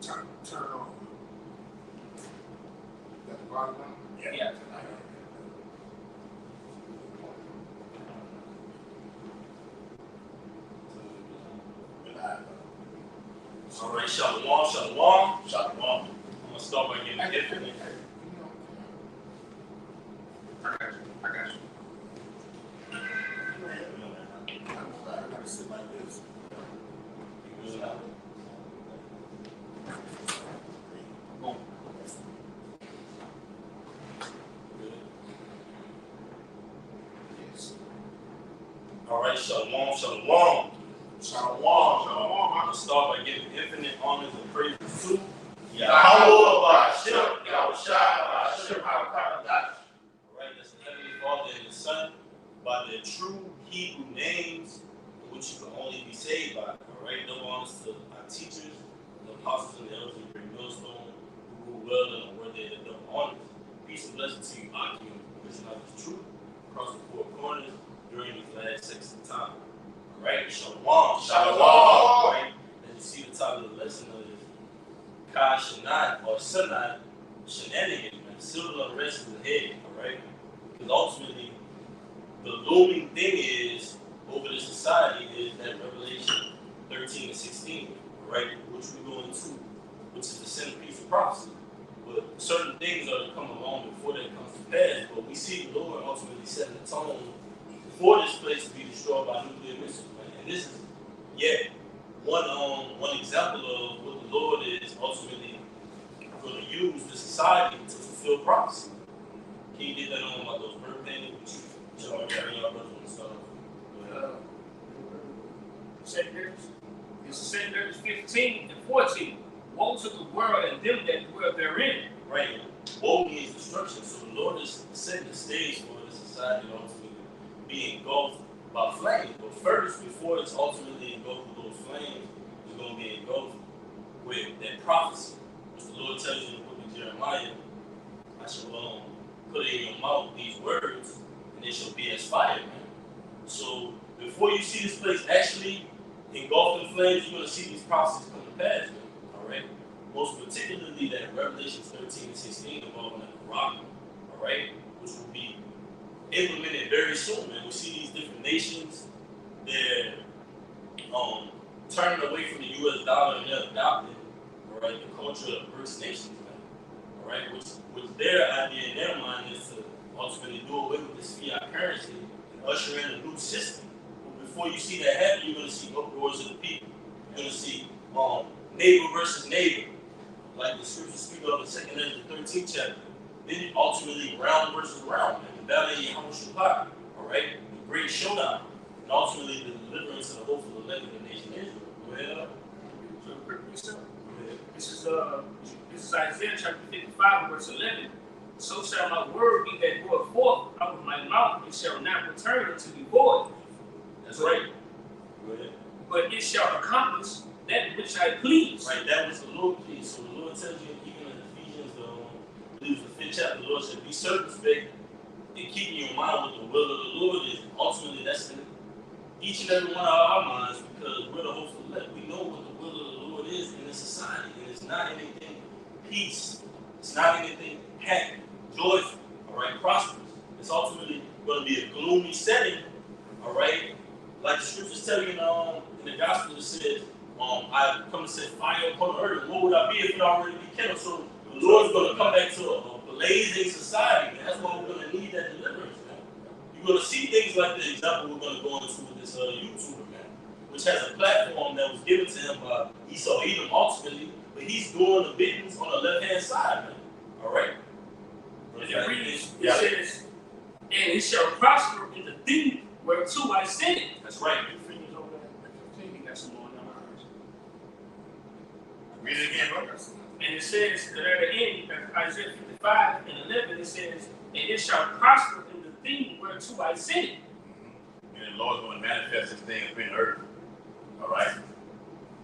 Turn on. Got the volume on? Yeah. All right, shalom. I'm gonna start by getting infinite. I got you. I gotta sit like this. All right, shalom. I'm gonna start by giving infinite honors and praises to Yahweh, Alright, that's the Heavenly Father and the Son, by their true Hebrew names, which you can only be saved by. Alright, no honors to our teachers, the apostles and the elders of the great millstone, who rule well and are worthy of double honors. Peace and blessing to you, Akim, who is not the truth across the four corners during these last 6 time. Alright, shalom. Right? As you see the title of the lesson is Kai Shanat or Sanat Shenanigans, man. Civil unrest is ahead, alright? Because ultimately, the looming thing is, over the society, is that Revelation 13 and 16, right? Which we go into, which is the centerpiece of prophecy. But certain things are to come along before that comes to pass. But we see the Lord ultimately setting the tone for this place to be destroyed by nuclear missiles, man. And this is yet one example of what the Lord is ultimately going to use the society to fulfill prophecy. Can you get that on about those birth paintings? Sure, yeah, brothers and stuff. It's 15 and 14. Woe to the world and them that dwell therein. Right. Woe means destruction. So the Lord is setting the stage for the society to ultimately be engulfed by flames. But first, before it's ultimately engulfed with those flames, it's going to be engulfed with that prophecy. Which the Lord tells you in the book of Jeremiah, I shall put in your mouth these words, and they shall be as fire, man. So before you see this place actually engulfed in flames, you're going to see these prophecies come to pass, man. All right? Most particularly that Revelation 13 and 16 involving the Quran, all right? Which will be implemented very soon, man. We see these different nations, they're turning away from the US dollar and they're adopting, all right, the culture of BRICS nations, man. All right? Which their idea in their mind is to ultimately do away with this fiat currency and usher in a new system. But before you see that happen, you're going to see uproars of the people. You're going to see neighbor versus neighbor, like the scriptures speak of in 2nd and the 13th chapter. Then ultimately round versus round, man. The battle of Yahweh Shabbat, all right? The great showdown, and ultimately the deliverance and the hope for the elect of the nation Israel. Go ahead. So quick research. This is Isaiah chapter 55, verse 11. So shall my word be that goeth forth out of my mouth, it shall not return unto me void. That's right. Go ahead. But it shall accomplish that which I please. Right, that was the Lord please. So the Lord tells you, even in Ephesians, I believe the 5th chapter, the Lord said, be circumspect and keep in your mind what the will of the Lord is. Ultimately, that's in each and every one of our minds, because we're the hopeful elect. We know what the will of the Lord is in this society. And it's not anything peace. It's not anything happy, joyful, all right, prosperous. It's ultimately going to be a gloomy setting, all right? Like the scriptures tell you in the gospel, it says, I come to set fire upon the earth. What would I be if it already be kindled? So the Lord's going to come back to a blazing society, man. That's why we're going to need that deliverance, man. You're going to see things like the example we're going to go into with this YouTuber, man, which has a platform that was given to him by Esau Edom ultimately, but he's doing the biddings on the left-hand side, man. All right? And it reads, it says, and it shall prosper in the thing whereto I sent it. That's right. Read it again, brother. And it says that at the end, Isaiah 55 and 11, it says, and it shall prosper in the thing whereto I sent it. And the Lord's going to manifest this thing up in the earth. All right?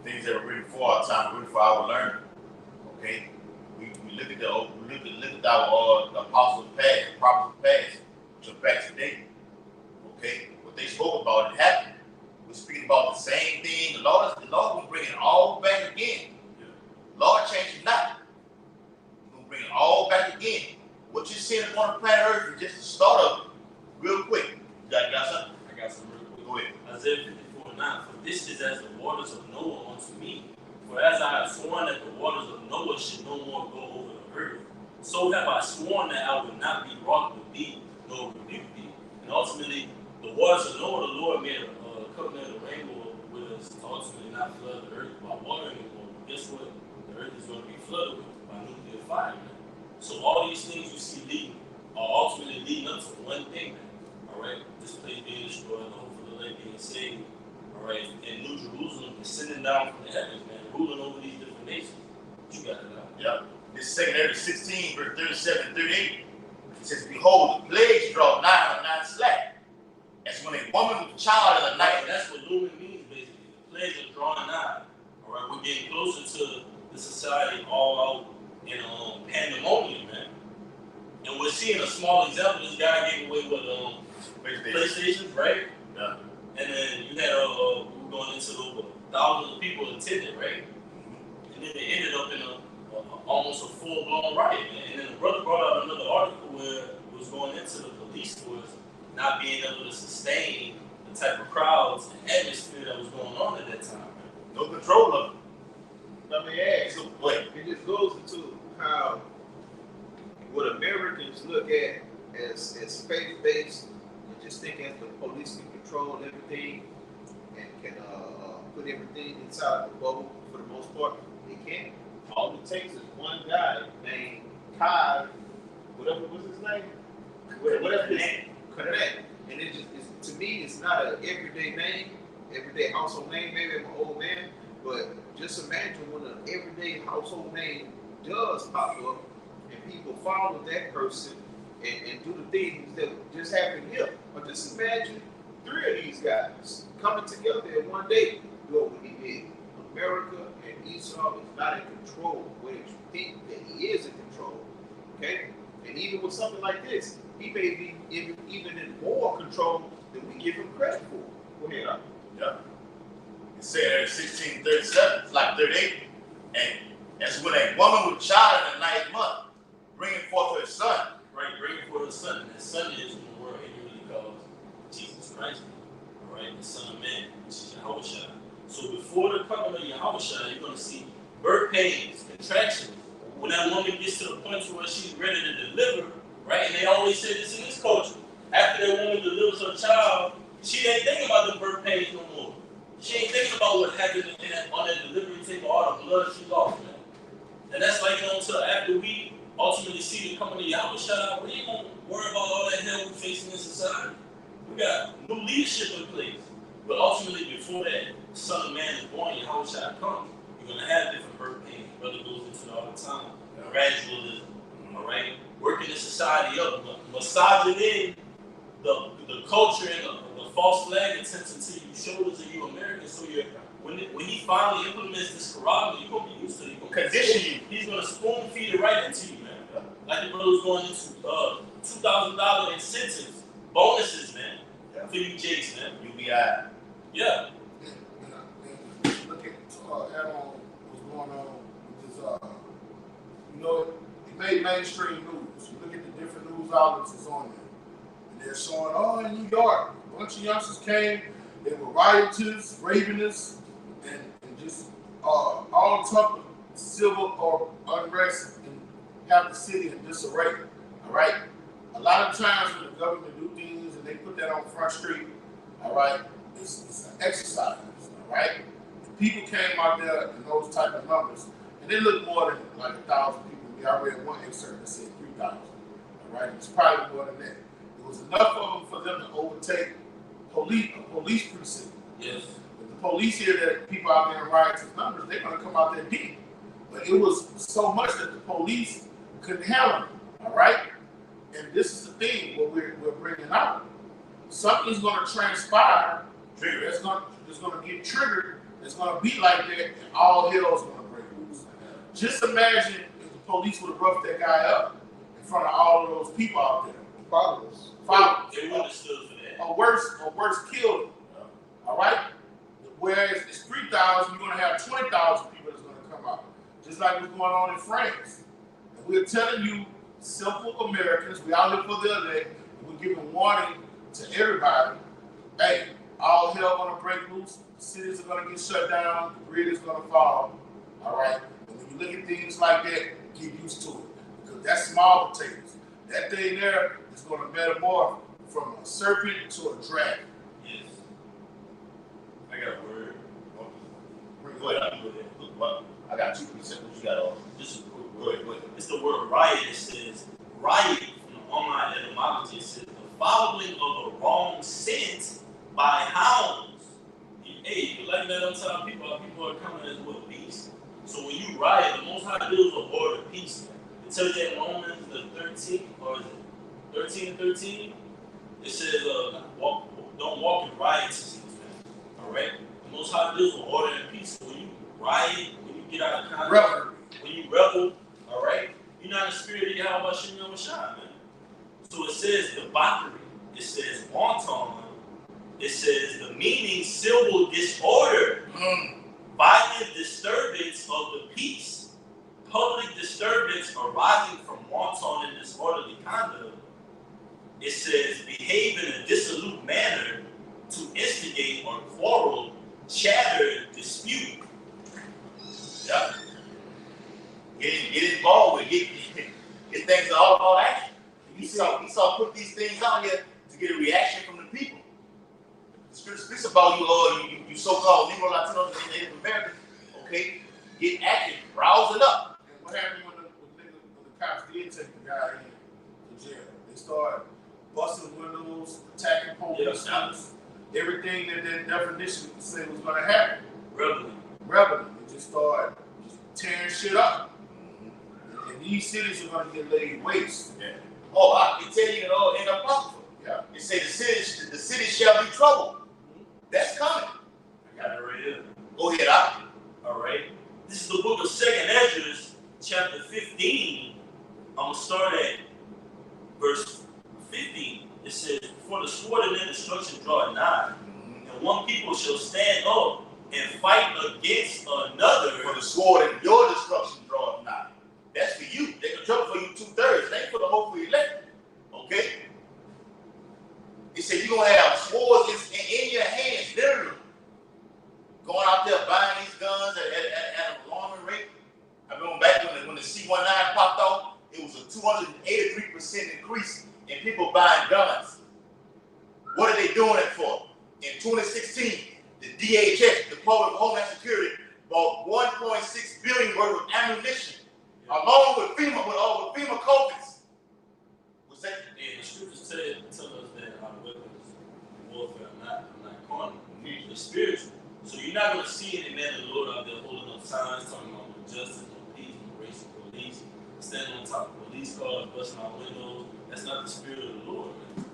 Things that were written for our time, written for our learning. Okay? We look at our apostles past, prophets past, which are back today. Okay? What they spoke about, it happened. We're speaking about the same thing. The Lord will bring it all back again. Lord change it not. He's going to bring it all back again. What you're seeing upon the planet Earth is just the start of it. Real quick. You got something? I got some real quick. Go ahead. Isaiah 54:9. For this is as the waters of Noah unto me. For as I have sworn that the waters of Noah should no more go over the earth, so have I sworn that I will not be wroth with thee, nor rebuke thee. And ultimately, the waters of Noah, the Lord made a covenant of rainbow with us to ultimately not flood the earth by watering it. Well, guess what? The earth is going to be flooded with by nuclear fire, man. So all these things you see leading are ultimately leading up to one thing, man. All right, this place being destroyed, the hope for the lake being saved. All right, and New Jerusalem is sitting down from the heavens, man, ruling over these different nations. You got it now. Yeah. This 2 Ezra 16, verse 37 and 38. It says, behold, the plagues draw nigh and not slack. As when a woman with a child in the night. Right, that's what Looming means, basically. The plagues are drawing nigh. All right, we're getting closer to the society all out in pandemonium, man. And we're seeing a small example. This guy gave away with PlayStations, right? Yeah. And then you had we were going into over thousands of people attended, right? And then they ended up in almost a full-blown riot, man. And then the brother brought out another article where it was going into the police force not being able to sustain the type of crowds and atmosphere that was going on at that time, man. No control of it. Let me ask. So, wait. It just goes into how what Americans look at as faith-based, and just think as the police can control everything and can put everything inside the bubble for the most part. They can't. All it takes is one guy named Kai, whatever was his name, whatever his name, Connect. And it just is, to me, it's not an everyday name, everyday household name. Maybe I'm an old man, but just imagine when an everyday household name does pop up and people follow that person and do the things that just happened here. But just imagine 3 of these guys coming together in one day doing what he did. America and Esau is not in control the way that you think that he is in control. Okay? And even with something like this, he may be even in more control than we give him credit for. Go ahead, Al. Yeah. It said 16:37, it's like 38. And that's when a woman with a child in the 9th month, bringing forth her son. Right, bringing forth his son. And his son is in the word really calls Jesus Christ. All right, the Son of Man, which is Yahushua. So before the coming of Yahushua, you're going to see birth pains, contractions. When that woman gets to the point where she's ready to deliver, right? And they always say this in this culture. After that woman delivers her child, she ain't thinking about the birth pains no more. She ain't thinking about what happened on that delivery table, all the blood she lost, man. And that's like, until after we ultimately see the coming of Yahushua, we ain't going to worry about all that hell we're facing in society. We got new leadership in place. But ultimately, before that Son of Man is born, Yahushua comes, you're going to have different birth pains. Brother goes into it all the time. Gradualism, all right? Working the society up, massaging in the culture and the false flag attempts into your shoulders of you Americans. So when he finally implements this Quran, you're going to be used to it. Condition you. He's going to spoon feed it right into you, man. Like the brother's going into $2,000 incentives, bonuses, man, for you Jakes, man. UBI. Yeah. Look at add on what's going on with this. It made mainstream news. You look at the different news outlets that's on there, and they're showing, in New York, a bunch of youngsters came. They were rioters, ravenists, and just all type of civil or unrest and have the city in disarray. All right. A lot of times when the government do things and they put that on Front Street, all right, it's an exercise. All right. People came out there in those type of numbers, and they looked more than like 1,000 people. I read one excerpt that said 3,000. All right, it was probably more than that. It was enough of them for them to overtake a police precinct. Yes. If the police hear that people out there in riotous numbers, they're going to come out there deep. But it was so much that the police couldn't handle it. All right, and this is the thing what we're bringing out. Something's going to transpire. It's going to get triggered. It's going to be like that, and all hell's going to break loose. Just imagine if the police would have roughed that guy up in front of all of those people out there. Followers. They would have stood for that. Or worse, killed him. All right? Whereas it's 3,000, you're going to have 20,000 people that's going to come out. just like what's going on in France. And we're telling you, simple Americans, we out here for the elect, and we're giving warning to everybody. Hey, all hell gonna break loose, cities are gonna get shut down, the grid is gonna fall. All right? And when you look at things like that, get used to it. Because that's small potatoes. That thing there is gonna metamorph from a serpent to a dragon. Yes. I got a word. Go ahead. I got 2 percent. What you got on? Just a quick Go word. ahead. It's the word riot. It says riot from the online etymology. It says the following of a wrong scent by hounds. Hey, you like that upside people are coming as well beasts. So when you riot, the Most High deals with order and peace. It tells you in Romans the 13th, or is it 13 and 13? It says don't walk in riots, man. All right. The Most High deals with order and peace. So when you riot, when you get out of control, when you rebel, all right, you're not in the spirit of Yahweh Shem Yahushua, man. So it says debauchery, it says wanton, it says the meaning civil disorder, violent disturbance of the peace, public disturbance arising from wanton and disorderly conduct. It says behave in a dissolute manner to instigate or quarrel, chatter, dispute. Yeah. Get involved with it. Get things all about action. Esau put these things out here to get a reaction from the people. The scripture speaks about you so-called Negro Latinos and Native Americans. Okay, get active, rousing up. And what happened when the cops did take the guy in to jail? They started busting windows, attacking police, everything that definition said was going to happen. Reveling. They just started tearing shit up. And these cities are going to get laid waste. Yeah. Oh, I can tell you in the Apocrypha. Yeah. It says the city shall be troubled. That's coming. I got it right here. Go ahead, Doc. All right. This is the book of 2nd Ezra, chapter 15. I'm going to start at verse 15. It says, for the sword and their destruction draw nigh, and one people shall stand up and fight against another. For the sword and your destruction draweth nigh. That's for you. They can trouble for you 2/3. They ain't for the hopeful elect. Okay? It said you're going to have swords in your hands, literally. Going out there buying these guns at an alarming rate. I remember back when the C-19 popped off, it was a 283% increase in people buying guns. What are they doing it for? In 2016, the DHS, the Department of Homeland Security, bought $1.6 billion worth of ammunition, along with FEMA, with all the FEMA COVIDs. What's that? And the scriptures tell us that our weapons warfare are not carnal, they're spiritual. So you're not going to see any man of the Lord out there holding up signs talking about no justice, no peace, no race, no police, standing on top of police cars, busting out windows. That's not the spirit of the Lord, man.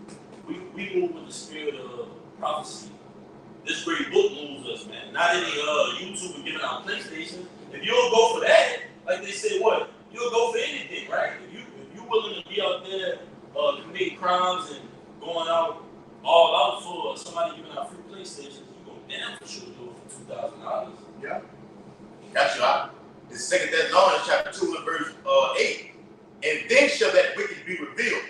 We move with the spirit of prophecy. This great book moves us, man. Not any YouTuber giving out PlayStations. If you don't go for that, like they say, what? You'll go for anything, right? If you're willing to be out there committing crimes and going out all out for somebody giving out free PlayStations, you're going to damn for sure do it for $2,000. Yeah. Got you out. It's 2 Thessalonians chapter 2 and verse 8. And then shall that wicked be revealed,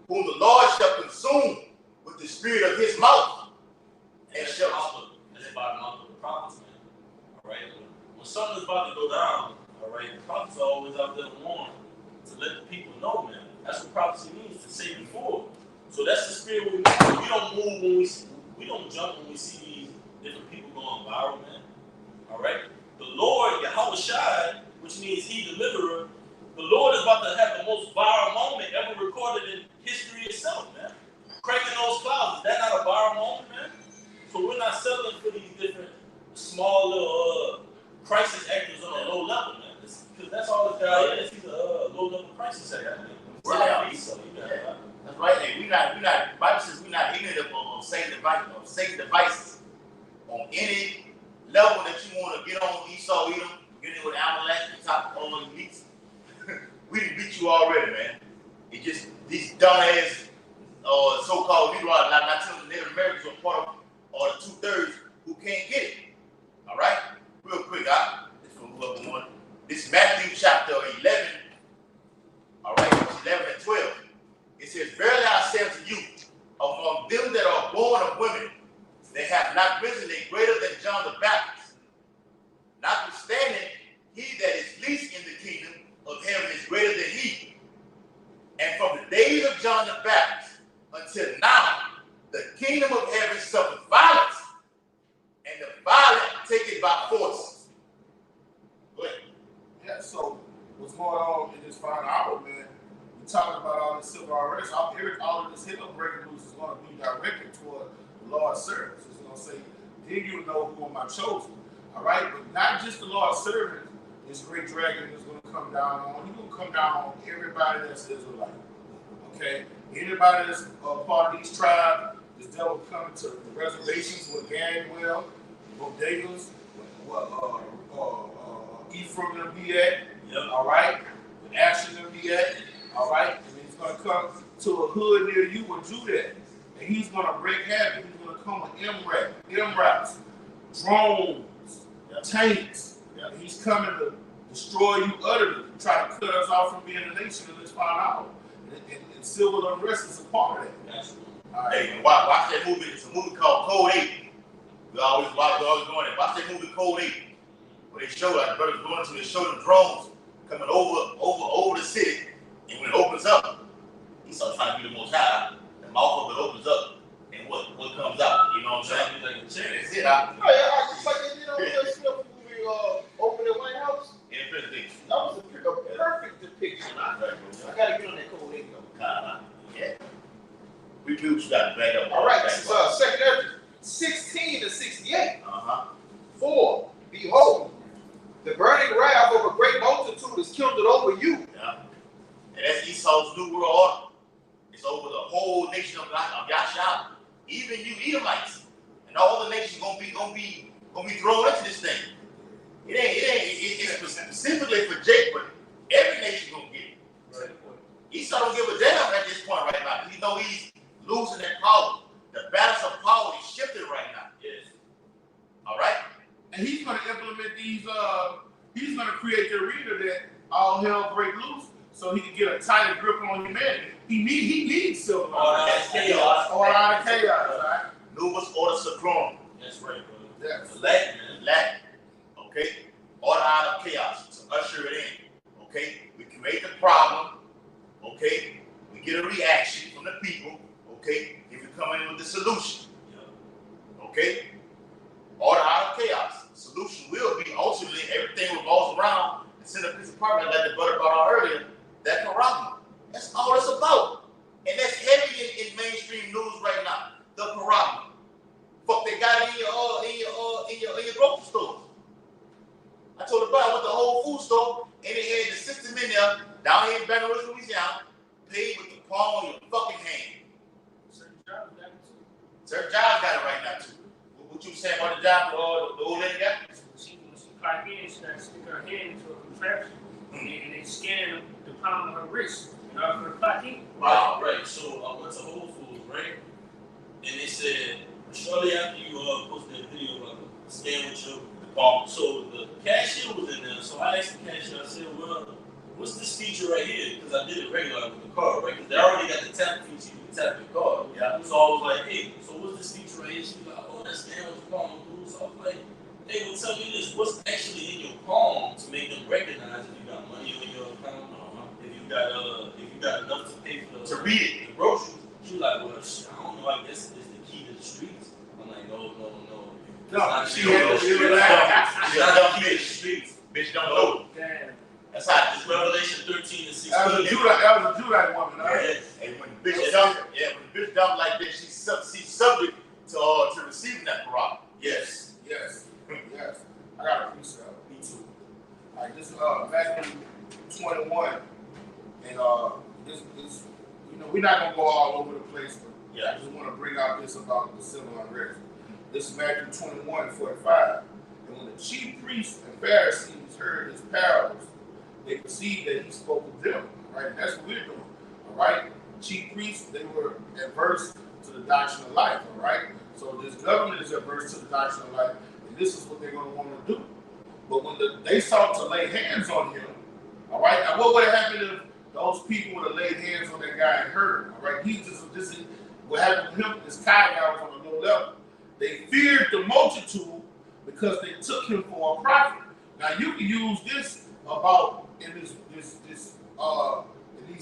whom the Lord shall consume with the spirit of his mouth. And shall that's by the mouth of the prophets, man. All right? When something's about to go down, all right, the prophets are always out there to warn, to let the people know, man. That's what prophecy means, to say before. So that's the spirit we don't move when we don't jump when we see these different people going viral, man. All right? The Lord, Yahushua, which means he deliverer, the Lord is about to have the most viral moment ever recorded in history itself, man. Cracking those clouds, is that not a viral moment, man? So we're not settling for these different small little crisis actors on a low level, man. Because that's all this guy is. He's a low-level crisis actor. That's right. And we not. Bible says we're not ignorant of Satan devices on any level that you want to get on. Esau, Edom, get in with Amalek, top all the elites. We done beat you already, man. It just these dumbass so-called Negro Latinos and Native Americans are part of or the 2/3 who can't get it. All right? Real quick, this is from whoever won. This greater than John the Baptist. Notwithstanding, he that is least in the kingdom of heaven is greater than he. And from the days of John the Baptist until now, the kingdom of heaven suffered violence, and the violent take it by force. Go ahead. Yeah, so what's going on in this final hour, man? We talking about all this civil unrest. All of this hip breaking news is going to be directed toward the Lord's servants. It's going to say, then you know who am I chosen. All right? But not just the Lord's servants. This great dragon is going to come down on. He's going to come down on everybody that's Israelite. Okay? Anybody that's part of these tribes, this devil coming to the reservations where gang dwell, bodegas, Ephraim gonna be at, all right? Asher gonna be at, all right? And he's gonna come to a hood near you with Judah, and he's gonna wreak havoc. He's gonna come with MRAPs, drones, tanks. And he's coming to destroy you utterly, try to cut us off from being a nation in this final hour. And civil unrest is a part of that. That's right. Hey, and watch that movie. It's a movie called Code 8. We always going there. Watch that movie Code 8. Where they show like brothers going to, they show the drones coming over the city, and when it opens up, he starts trying to be the most high. The mouth of it opens up, and what comes out? You know what I'm saying? Like a chair. That's it. Just like they did on the movie Open the White House. Infinity. That was a perfect depiction. I gotta get on that Code 8 though. Yeah. We do what you got to back up. All right, this is 2nd Ezra 16 to 68. 4. Behold, the burning wrath of a great multitude is kindled over you. Yeah. And that's Esau's new world order. It's over the whole nation of Yashar. Even you Edomites. And all the nations gonna be thrown into this thing. It's specifically for Jacob, but every nation gonna get it. Right. Esau don't give a damn at this point right now. You know he's losing that power. The balance of power is shifting right now. Yes. All right? And he's going to implement these, he's going to create the arena that all hell break loose so he can get a tighter grip on humanity. He needs civil unrest. Chaos. Order out of chaos, all right? Numerous order Sacrum. That's right, brother. Yes. Latin. Okay? Order out of chaos to usher it in. Okay? We create the problem. Okay? We get a reaction from the people. Okay? If we come in with the solution. Okay? Order out of chaos. The solution will be ultimately everything revolves around the centerpiece of property like the brother brought out earlier. That Quran. That's all it's about. And that's heavy in mainstream news right now. The Quran. Fuck, they got it in your grocery stores. I told the brother I went to the Whole Food store and they had the system in there down here in Baton Rouge, Louisiana, paid with the palm of your fucking hand. Certain jobs got it right now too. What you saying about the job the old lady got? When she clock in, she got to stick her hand into a contraption, and they scan the palm of her wrist in order for her clock in. Wow, right. So I went to Whole Foods, right? And they said, shortly after you posted that video about the scan with your palm, so the cashier was in there. So I asked the cashier, I said, well, what's this feature right here? Because I did it regular with the card, right? Because they already got the tap feature, you can tap your card. Yeah. So I was like, hey, so what's this feature right here? She was like, oh, that's scan with the palm, dude. So I was like, hey, well, tell me this, what's actually in your palm to make them recognize if you got money on your account, if you got enough to pay for the groceries. She was like, well, I don't know, I guess it's the key to the streets. I'm like, no. No, she had to do that. It's not the key to the streets. Bitch don't know. Damn. That's how It's Revelation 13 and 16. That was a Judite woman, all right? And when the bitch dump like this, she's subject to receiving that Quran. Yes. Yes. I got a piece of it. Me too. All right, this is Matthew 21, and this we're not gonna go all over the place, but I just want to bring out this about the civil unrest. This is Matthew 21:45, and when the chief priests and Pharisees heard his parables, they perceived that he spoke with them. Right, and that's what we're doing. All right, chief priests, they were adverse to the doctrine of life. All right, so this government is adverse to the doctrine of life, and this is what they're going to want to do. But when they sought to lay hands on him, all right, now what would have happened if those people would have laid hands on that guy and hurt him? All right, this is what happened to him. This guy was on a low level, They feared the multitude because they took him for a prophet. Now you can use this about in these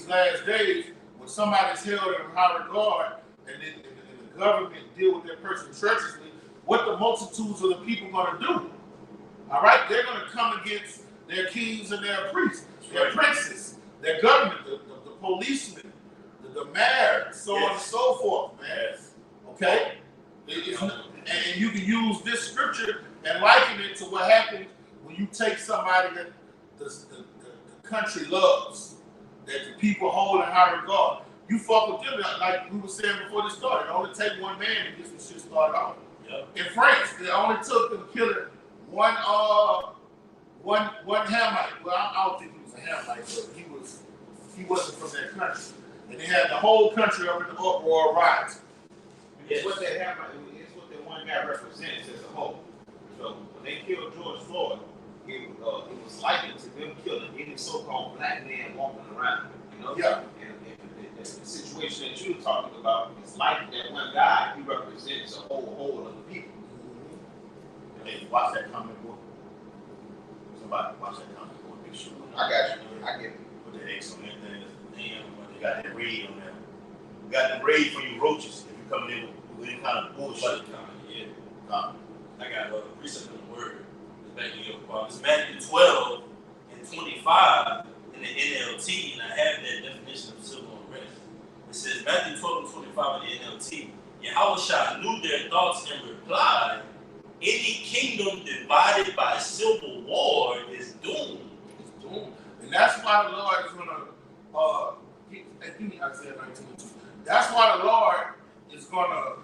last days when somebody's held in high regard and the government deal with that person treacherously. What the multitudes of the people going to do? All right, they're going to come against their kings and their priests, their princes, their government, the policemen, the mayor, so on and so forth, man. Yes. Okay? And you can use this scripture and liken it to what happens when you take somebody that the country loves, that the people hold in high regard. You fuck with them, like we were saying before this started. It only take one man to get some shit started off. Yep. In France, it only took them killing one Hamite. Well, I don't think he was a Hamite, but he wasn't from that country. And they had the whole country up in the uproar riots. It's what that Hamite, it's what that one guy represents as a whole. So when they killed George Floyd, it was likened to them killing any so-called black man walking around. You know? Yeah. And the situation that you're talking about is like that one guy. He represents a whole of the people. Hey, watch that comic book. Somebody watch that comic book. Make sure. I got you. I get it. Put the X on that thing. Damn, they got that raid on there. We got the raid for you roaches. If you coming in with any kind of bullshit. Yeah. I got a precept on the word. It's Matthew 12 and 25 in the NLT, and I have that definition of civil unrest. It says Matthew 12 and 25 in the NLT. Yahushua knew their thoughts and replied, any kingdom divided by civil war is doomed. It's doomed. And that's why the Lord is going to, give me Isaiah 19:2. That's why the Lord is going to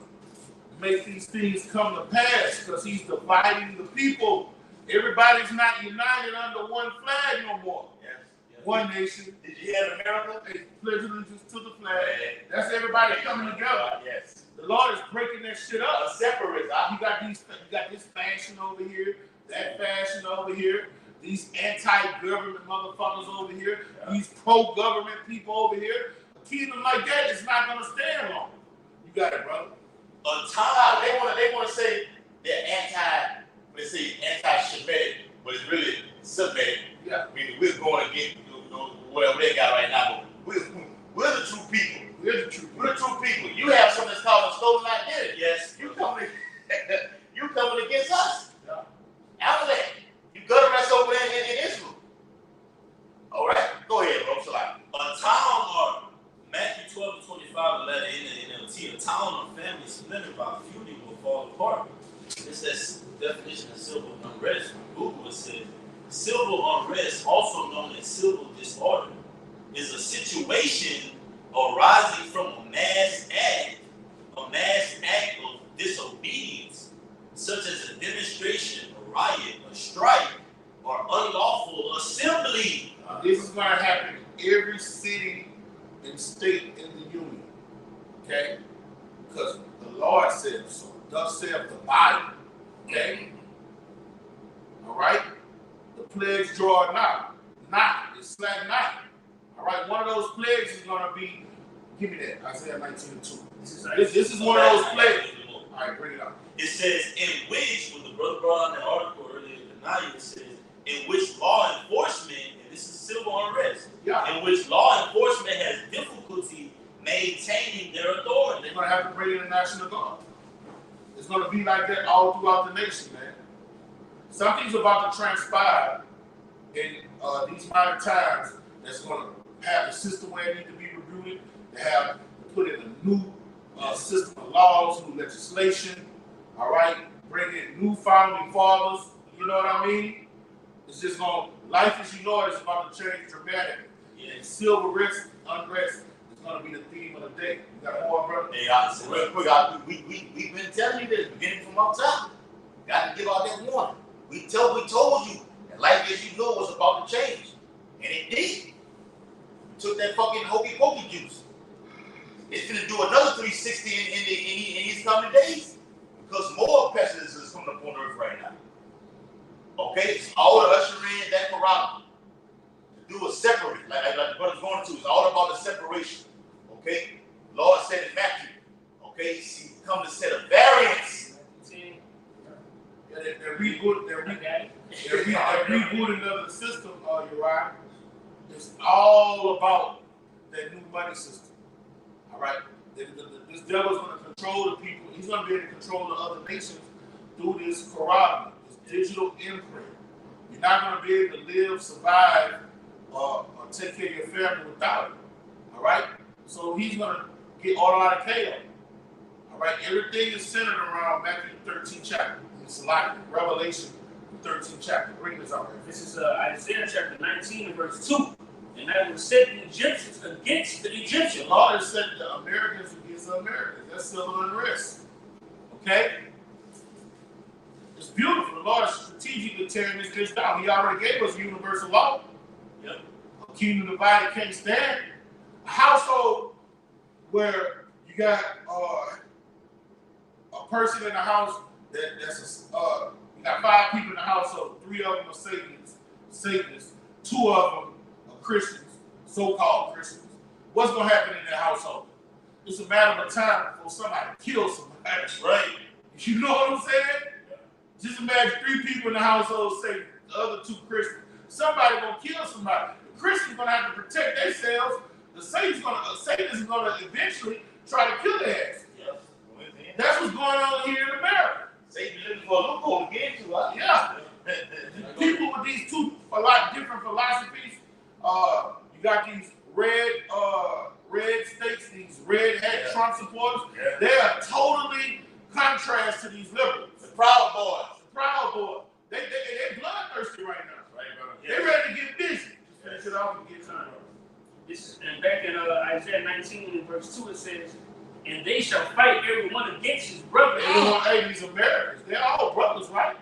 make these things come to pass, because he's dividing the people. Everybody's not united under one flag no more. Yes. One nation. Did you hear America? They pledge allegiance to the flag. That's everybody coming together. Yes. The Lord is breaking that shit up. Separate. You got this faction over here, that faction over here, these anti-government motherfuckers over here, these pro-government people over here. A kingdom like that is not gonna stand long. You got it, brother. They want to say they're anti-Shemitic, but it's really Semitic. Yeah. Meaning we're going against whatever they got right now. But we're the true people. We're the true people. You have something that's called a stolen identity. Yes. You coming against us. Yeah. After that, you gutter us over in Israel. All right, go ahead, bro. A town, or Matthew 12 and 25, the letter in the NLT, a town or family splintered by feuding will fall apart. It's that definition of civil unrest from Google. It says civil unrest, also known as civil disorder, is a situation arising from a mass act of disobedience, such as a demonstration, a riot, a strike, or unlawful assembly. This is going to happen in every city and state in the union. Okay? Because the Lord said so. Thus saith the Bible. Okay? All right? The plagues draw nigh. It's slack nigh. All right? One of those plagues is going to be, give me that, Isaiah 19:2. This is one of those plagues. All right, bring it up. It says, in which, when the brother brought on that article earlier tonight, it says, in which law enforcement, and this is civil unrest, in which law enforcement has difficulty maintaining their authority. They're going to have to bring in the National Guard. It's going to be like that all throughout the nation, man. Something's about to transpire in these modern times that's going to have the system where it needs to be reviewed, to have to put in a new system of laws, new legislation, all right? Bring in new founding fathers, you know what I mean? It's just going to, life as you know it is about to change dramatically. Yeah. And civil unrest is going to be the theme of the day. You got more, brother? Hey, so real quick, we've been telling you this beginning from up top. Got to give out that warning. We told you that life as you know was about to change. And it did. We took that fucking hokey pokey juice. It's going to do another 360 in these coming days. Because more pestilence is coming up on earth right now. Okay? It's all to usher in that problem. To do a separate, like the brother's going to. It's all about the separation. Okay? Lord said in Matthew. Okay? He's come to set a variance They're rebooting of the system, Uriah. It's all about that new money system. All right? This devil's going to control the people. He's going to be able to control the other nations through this corruption, this digital imprint. You're not going to be able to live, survive, or take care of your family without it. All right? So he's going to get all out of chaos. All right? Everything is centered around Matthew 13 chapter. It's like Revelation 13 chapter. Bring this out. This is Isaiah chapter 19 and verse 2. And I will set the Egyptians against the Egyptians. The Lord has set the Americans against the Americans. That's civil unrest. Okay? It's beautiful. The Lord is strategically tearing this bitch down. He already gave us universal law. Yep. A kingdom divided can't stand. A household where you got a person in the house you got 5 people in the household. 3 of them are Satanists. 2 of them are Christians, so-called Christians. What's going to happen in that household? It's a matter of time before somebody kills somebody. That's right. You know what I'm saying? Just imagine 3 people in the household, say the other 2 Christians. Somebody gonna kill somebody. The Christians gonna have to protect themselves. The Satan's gonna eventually try to kill their ass. Yep. That's what's going on here in America. Satan looking for a loophole to get into, huh? Yeah. People with these 2 different philosophies. You got these red states, these red hat Trump supporters. Yeah. They are totally contrast to these liberals. The Proud Boys. They bloodthirsty right now. Right, brother. They ready to get busy. Just finish it off and get time. And back in Isaiah 19 and verse 2 it says, and they shall fight everyone against his brother. Hey, these Americans, they're all brothers, right?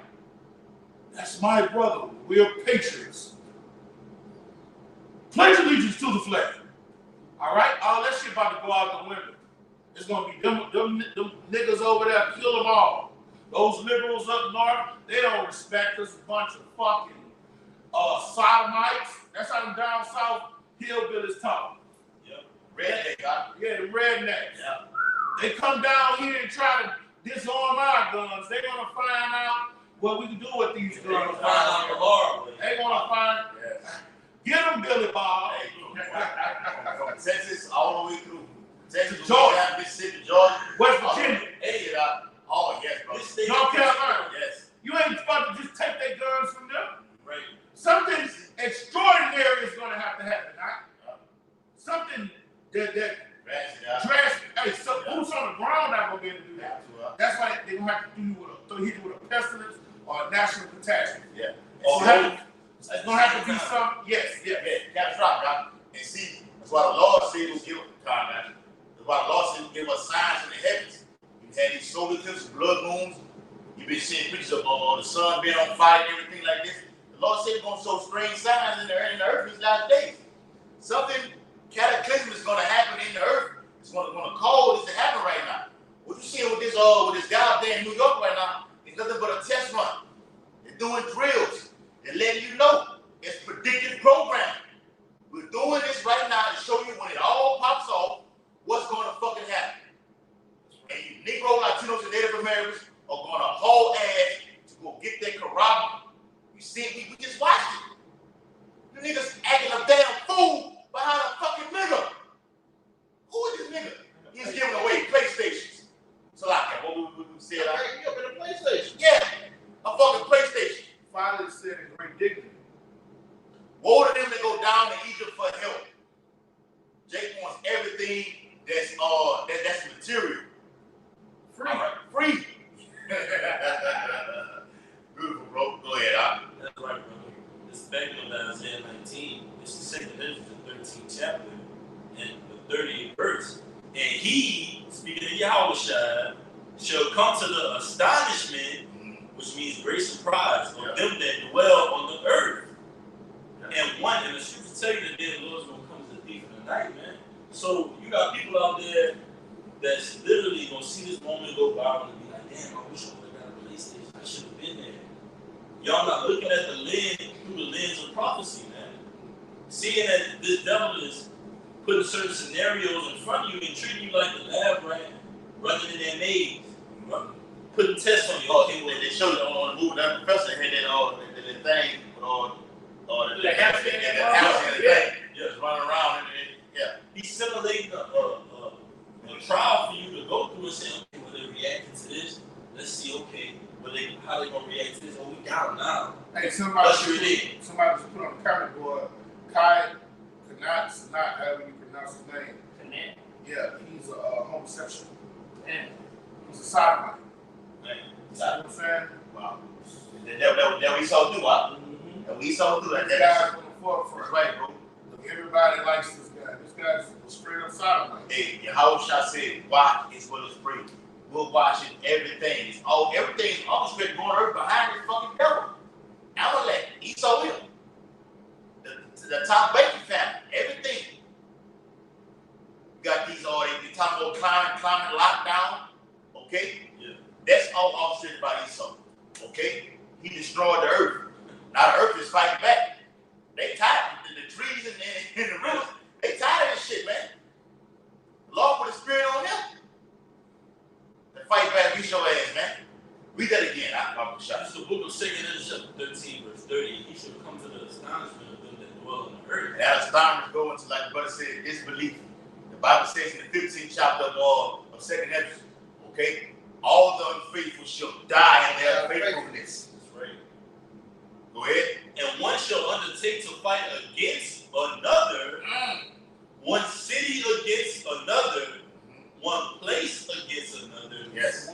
That's my brother. We're patriots. Pledge allegiance to the flag. All right? All that shit about to go out the window. It's going to be them niggas over there, kill them all. Those liberals up north, they don't respect us. A bunch of fucking sodomites. That's how them down south hillbillies talk. Yep. Redneck, huh? Yeah, the rednecks. Yeah. They come down here and try to disarm our guns. They're going to find out what we can do with these guns. They're going to find out tomorrow. They're going to find. Yes. Get them, Billy Bob. Hey, from Texas all the way through. Texas, Georgia, Mississippi, Georgia, West Virginia. Hey, oh, yes, bro. North Carolina. Yes. You ain't about to just take their guns from them. Right. Something extraordinary is going to happen, right? Something that drastic. Hey, so boots on the ground not going to be able to do that. That's why they're going to have to hit you with a pestilence or a national catastrophe. Yeah. It's going to have to be something. Yes. Catastrophic, right? And see, that's why the Lord said He will give us time. That's why the Lord said He will give us signs in the heavens. You had these solar eclipses, blood moons. You've been seeing pictures of the sun being on fire and everything like this. The Lord said He's going to show strange signs in the earth these last days. Something cataclysmic is going to happen in the earth. It's going to cause this to happen right now. What you seeing with this guy up there in New York right now is nothing but a test run. They're doing drills. They're letting you know it's predictive programming. We're doing this right now to show you when it all pops off, what's going to fucking happen. And you Negro, Latinos, and Native Americans are going to haul ass to go get their corral. You see it, we just watched it. You niggas acting a damn fool behind a fucking nigga. Who is this nigga? He's giving away PlayStations. So like that, what we said. You up in a PlayStation? Yeah, a fucking PlayStation. Father said in great dignity. Woe to them that go down to Egypt for help. Jake wants everything that's material. Free. All right, free. Beautiful, bro. Go ahead, That's right, brother. This is back in Isaiah 19. It's the second verse of the 13th chapter and the 30th verse. And he, speaking of Yahushua, shall come to the astonishment, which means great surprise, of them that dwell on the earth. And the scripture tell you that the Lord's going to come as a thief in the night, man. So you got people out there that's literally going to see this moment go by and be like, damn, I wish I would have got a PlayStation. I should have been there. Y'all not looking at the lens through the lens of prophecy, man. Seeing that this devil is putting certain scenarios in front of you and treating you like the lab rat running in their maze. putting tests on you. Oh, they showed it on the movie. That professor had that thing with the house and the thing. Just running around and yeah. He's simulating a trial for you to go through and say, okay, well, they're reacting to this. Let's see, okay, how they gonna react to this? Oh, we got them now. Hey, somebody just put on the comment board, Kai Kanat, not however you pronounce his name. Kanat? Yeah, he's a homosexual. Damn. He's a sodomite. Man, You know what I'm saying? wow. That we saw through, huh? And we saw through that. This guy's on the forefront. That's right, bro. Look, everybody likes this guy. This guy's a straight up sodomite. Hey, Yahushua said, watch is what is free. We're watching everything. It's all everything's orchestrated going earth behind this fucking devil. Amalek, Esau, him. The top Baton family, everything. Got these all they talk about climate lockdown. Okay? Yeah. That's all orchestrated by Esau. Okay? He destroyed the earth. Now the earth is fighting back. They tired of the trees and the rivers. They tired of this shit, man. The Lord put the spirit on them. To fight back, beat your ass, man. Read that again. I'm shot. That's the book of 2 Ezra 13, verse 30. He should come to the astonishment of them that dwell on the earth. And that astonishment go into, like the brother said, disbelief. The Bible says in the 15th chapter of 2 Ezra, okay, all the unfaithful shall die in their faithfulness. That's right. Go ahead. And one shall undertake to fight against another, one city against another, one place against another, Yes.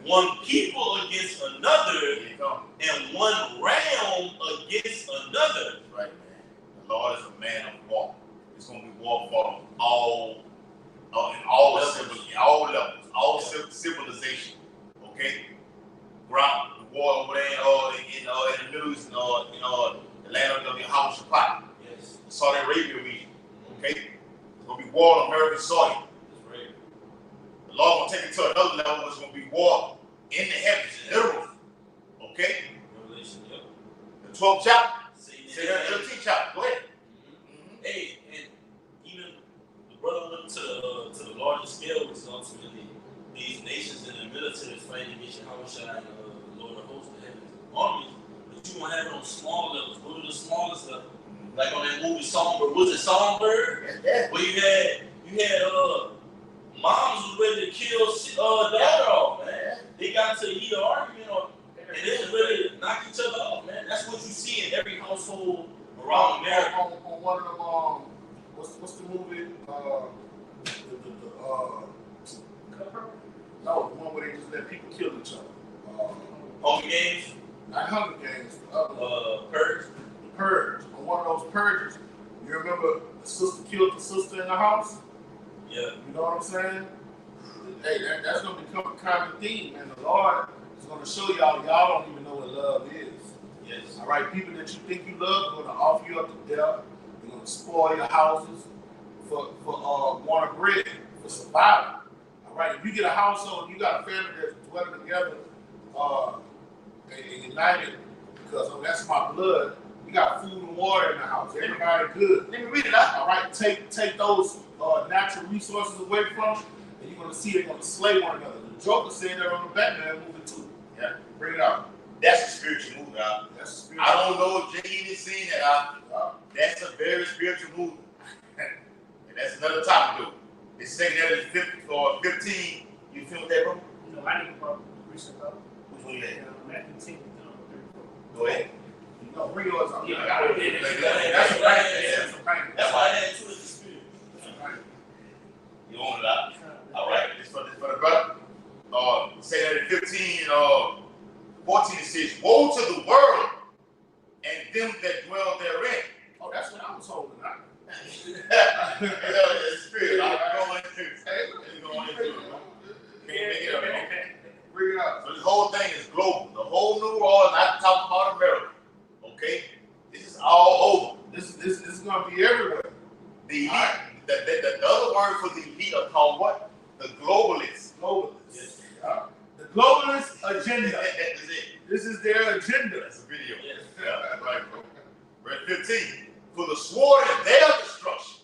one people against another, There you go. and one realm against another. That's right, man. The Lord is a man of war. It's going to be war for all levels, all civilization. Okay? Ground, the war over there in the Middle East, the land of the Yahushua, Yes. the Saudi Arabia region. Okay? It's going to be war on American soil. That's right. The Lord will take it to another level, which is going to be war in the heavens, literal. Okay? Revelation, yep. The 12th chapter. Satan Say that 13th chapter. Go ahead. Hey, and even the brother went to the larger scale, which is ultimately these nations and the military is fighting against Yahushua and the Lord of hosts, the heavenly armies. But you won't have it on small levels. Go to the smallest level. Like on that movie Songbird. Was it Songbird? Yeah. Where you had moms was ready to kill daughter off, man. They got into a heated argument and they was ready to knock each other off, man. That's what you see in every household around America. On one of them, what's the movie? No, the one where they just let people kill each other. Hunger Games, Not Hunger Games. The other one. Purge. The Purge. On one of those purges, you remember the sister killed the sister in the house? Yeah. You know what I'm saying? Hey, that's going to become a common theme, and the Lord is going to show y'all don't even know what love is. Yes. All right, people that you think you love are going to offer you up to death. They're going to spoil your houses for want of bread, for survival. All right, if you get a household, you got a family that's dwelling together and united because that's my blood. You got food and water in the house. Everybody good. Let me read it out. All right, take those natural resources away from them, and you're going to see they're going to slay one another. The Joker said that on the Batman movie too. Yeah. Bring it out. That's a spiritual movie, out. That's a spiritual. I don't know if Jay has seen that out. That's a very spiritual movie. And that's another topic, dude. It's saying that it's 15. You feel that, bro? No, I need to research up. Which one you at? Matthew 10, Go ahead. No, bring yours up. Yeah, That's a bang. That's why I had two of the spirit. You own it out. All right. This for the brother. Say that in 15, 14 it says, woe to the world and them that dwell therein. Oh, that's what I was holding out. It's spirit. I'm going into it. Can't make it up, man. Bring it up. So this whole thing is global. The whole New World, not talking about America. Okay? This is all over. This is going to be everywhere. The elite, the other word for the elite are called what? The globalists. Globalists. Yes. The globalist agenda. That's it. This is their agenda. That's a video. Yes. Yeah, right, bro. Verse 15. For the sword is their destruction.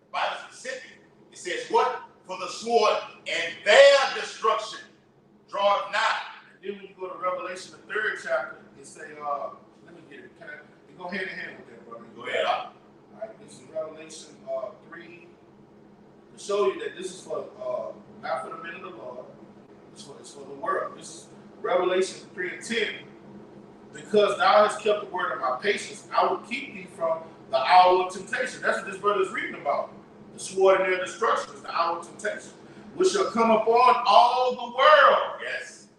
The Bible is specific. It says what? For the sword and their destruction. Draw 9. And then when you go to Revelation, the 3rd chapter, it say, let me get it. Can I go hand in hand with that, brother? Go ahead. All right, this is Revelation 3. To show you that this is for not for the men of the Lord, it's for the world. This is Revelation 3:10. Because thou hast kept the word of my patience, I will keep thee from the hour of temptation. That's what this brother is reading about. The sword in their destruction is the hour of temptation, which shall come upon all the world. Yes.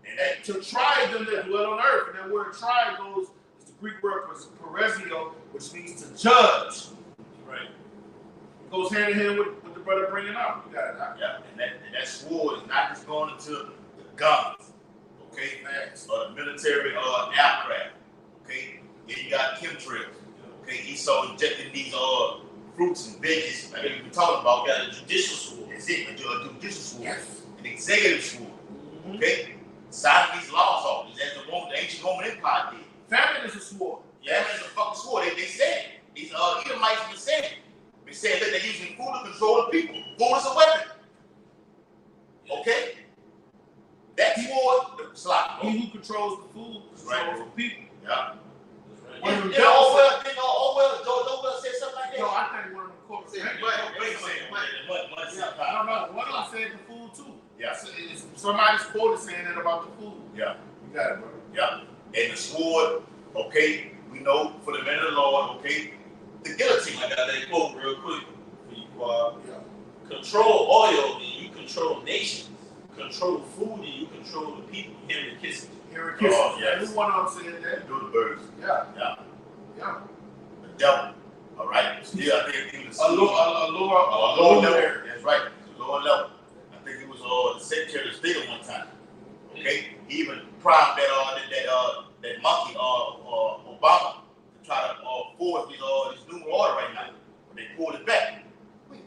And to try them that dwell on earth. And that word try goes, is the Greek word parezio, which means to judge. Right. It goes hand in hand with the brother bringing up. You got it. Yeah. And that sword is not just going into the guns. Okay, or the military aircraft. Okay, then you got chemtrails. Okay, Esau injecting these fruits and veggies. Like we've been talking about. You got a judicial sword. That's it, a judicial sword. Yes. An executive sword. Okay, signing these laws off. As the ancient Roman Empire did. Famine is a sword. Yeah, it's a fucking sword. They said these Edomites been saying. They said that they're using food to control the people. Food is a weapon. Okay. That sword, the slot. He who controls the food controls the people. Yeah. One of them Orwell said something like that. No, I think one of them quotes said, One of them said the food too. Yeah. Somebody's quoted saying that about the food. Yeah. You got it, bro. Yeah. And the sword, okay, we know for the men of the Lord, okay, the guillotine. I got that quote real quick for you, Yeah. Control oil and you control nations. Control food and you control the people. Henry Kissinger. Henry Kissinger. Oh, yes. Who one of them said that? Do the birds. Yeah. Yeah. Yeah. The devil. All right. Still, I think he was A lower level. That's right. A lower level. I think he was the Secretary of State at one time. Okay. He even primed that monkey Obama to try to force this new order right now. But they pulled it back.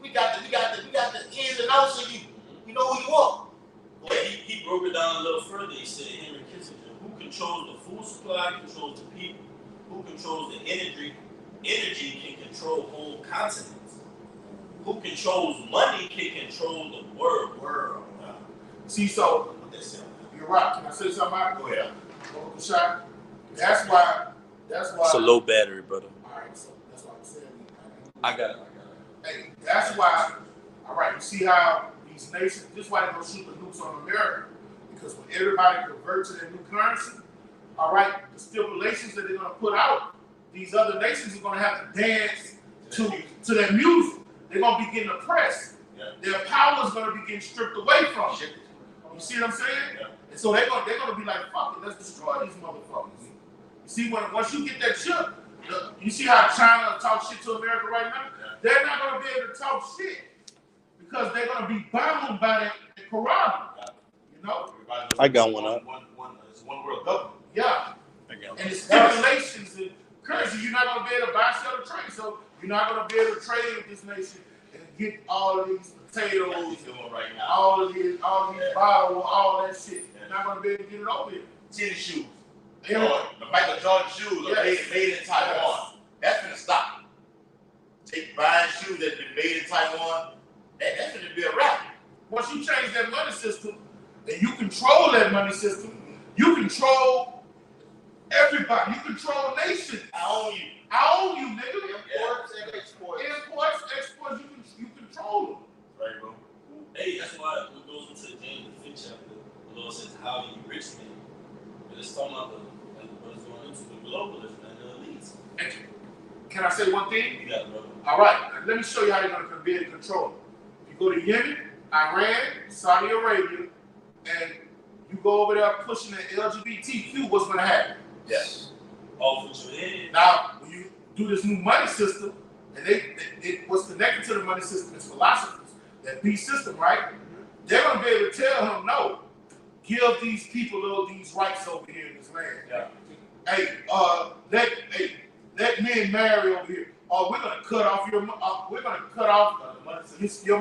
We got the ins and outs of you. We know who you are. Well, he broke it down a little further. He said, Henry Kissinger, who controls the food supply controls the people. Who controls the energy can control whole continents. Who controls money can control the world. See, so you're right. Can I say something? Go ahead. That's why. It's a low battery, brother. All right, so that's why I'm saying. I got it. Hey, that's why. All right, you see how these nations. This is why they're gonna shoot the nukes on America, because when everybody converts to their new currency, all right, the stipulations that they're gonna put out, these other nations are gonna have to dance to their music. They're gonna be getting oppressed. Yeah. Their power is gonna be getting stripped away from them. You see what I'm saying? Yeah. And so they're gonna be like, fuck it, let's destroy these motherfuckers. You see, once you get that chip, you see how China talks shit to America right now? Yeah. They're not gonna be able to talk shit because they're gonna be bound by that Quran. You know? I got one up. It's one world government. Yeah. I got And the stipulations and currency, you're not gonna be able to buy, sell, or trade. So you're not gonna be able to trade with this nation and get all of these potatoes, That's what he's doing right now. all of these bottles, all that shit. You're not gonna be able to get it over here. Tennis shoes. Yeah. The Michael Jordan shoes are Yes. made in Taiwan. That's gonna stop. Take buying shoes that have been made in Taiwan. That's gonna be a wrap. Once you change that money system and you control that money system, you control everybody. You control nations. I own you. I own you, nigga. Imports and exports. Imports, exports, you control them. Right, bro. Hey, that's why it goes into James the 5th chapter. The Lord says, how do you rich men? But it's talking about what is going into the globalism and the elites. Can I say one thing? You got it, brother. All right, let me show you how they're going to be able to control it. You go to Yemen, Iran, Saudi Arabia, and you go over there pushing the LGBTQ, what's going to happen? Yes. All for your head. Now, when you do this new money system, and what's connected to the money system is philosophers, that beast system, right? They're going to be able to tell him, no, give these people these rights over here in this land. Yeah. Hey, let men marry over here. Or we're gonna cut off your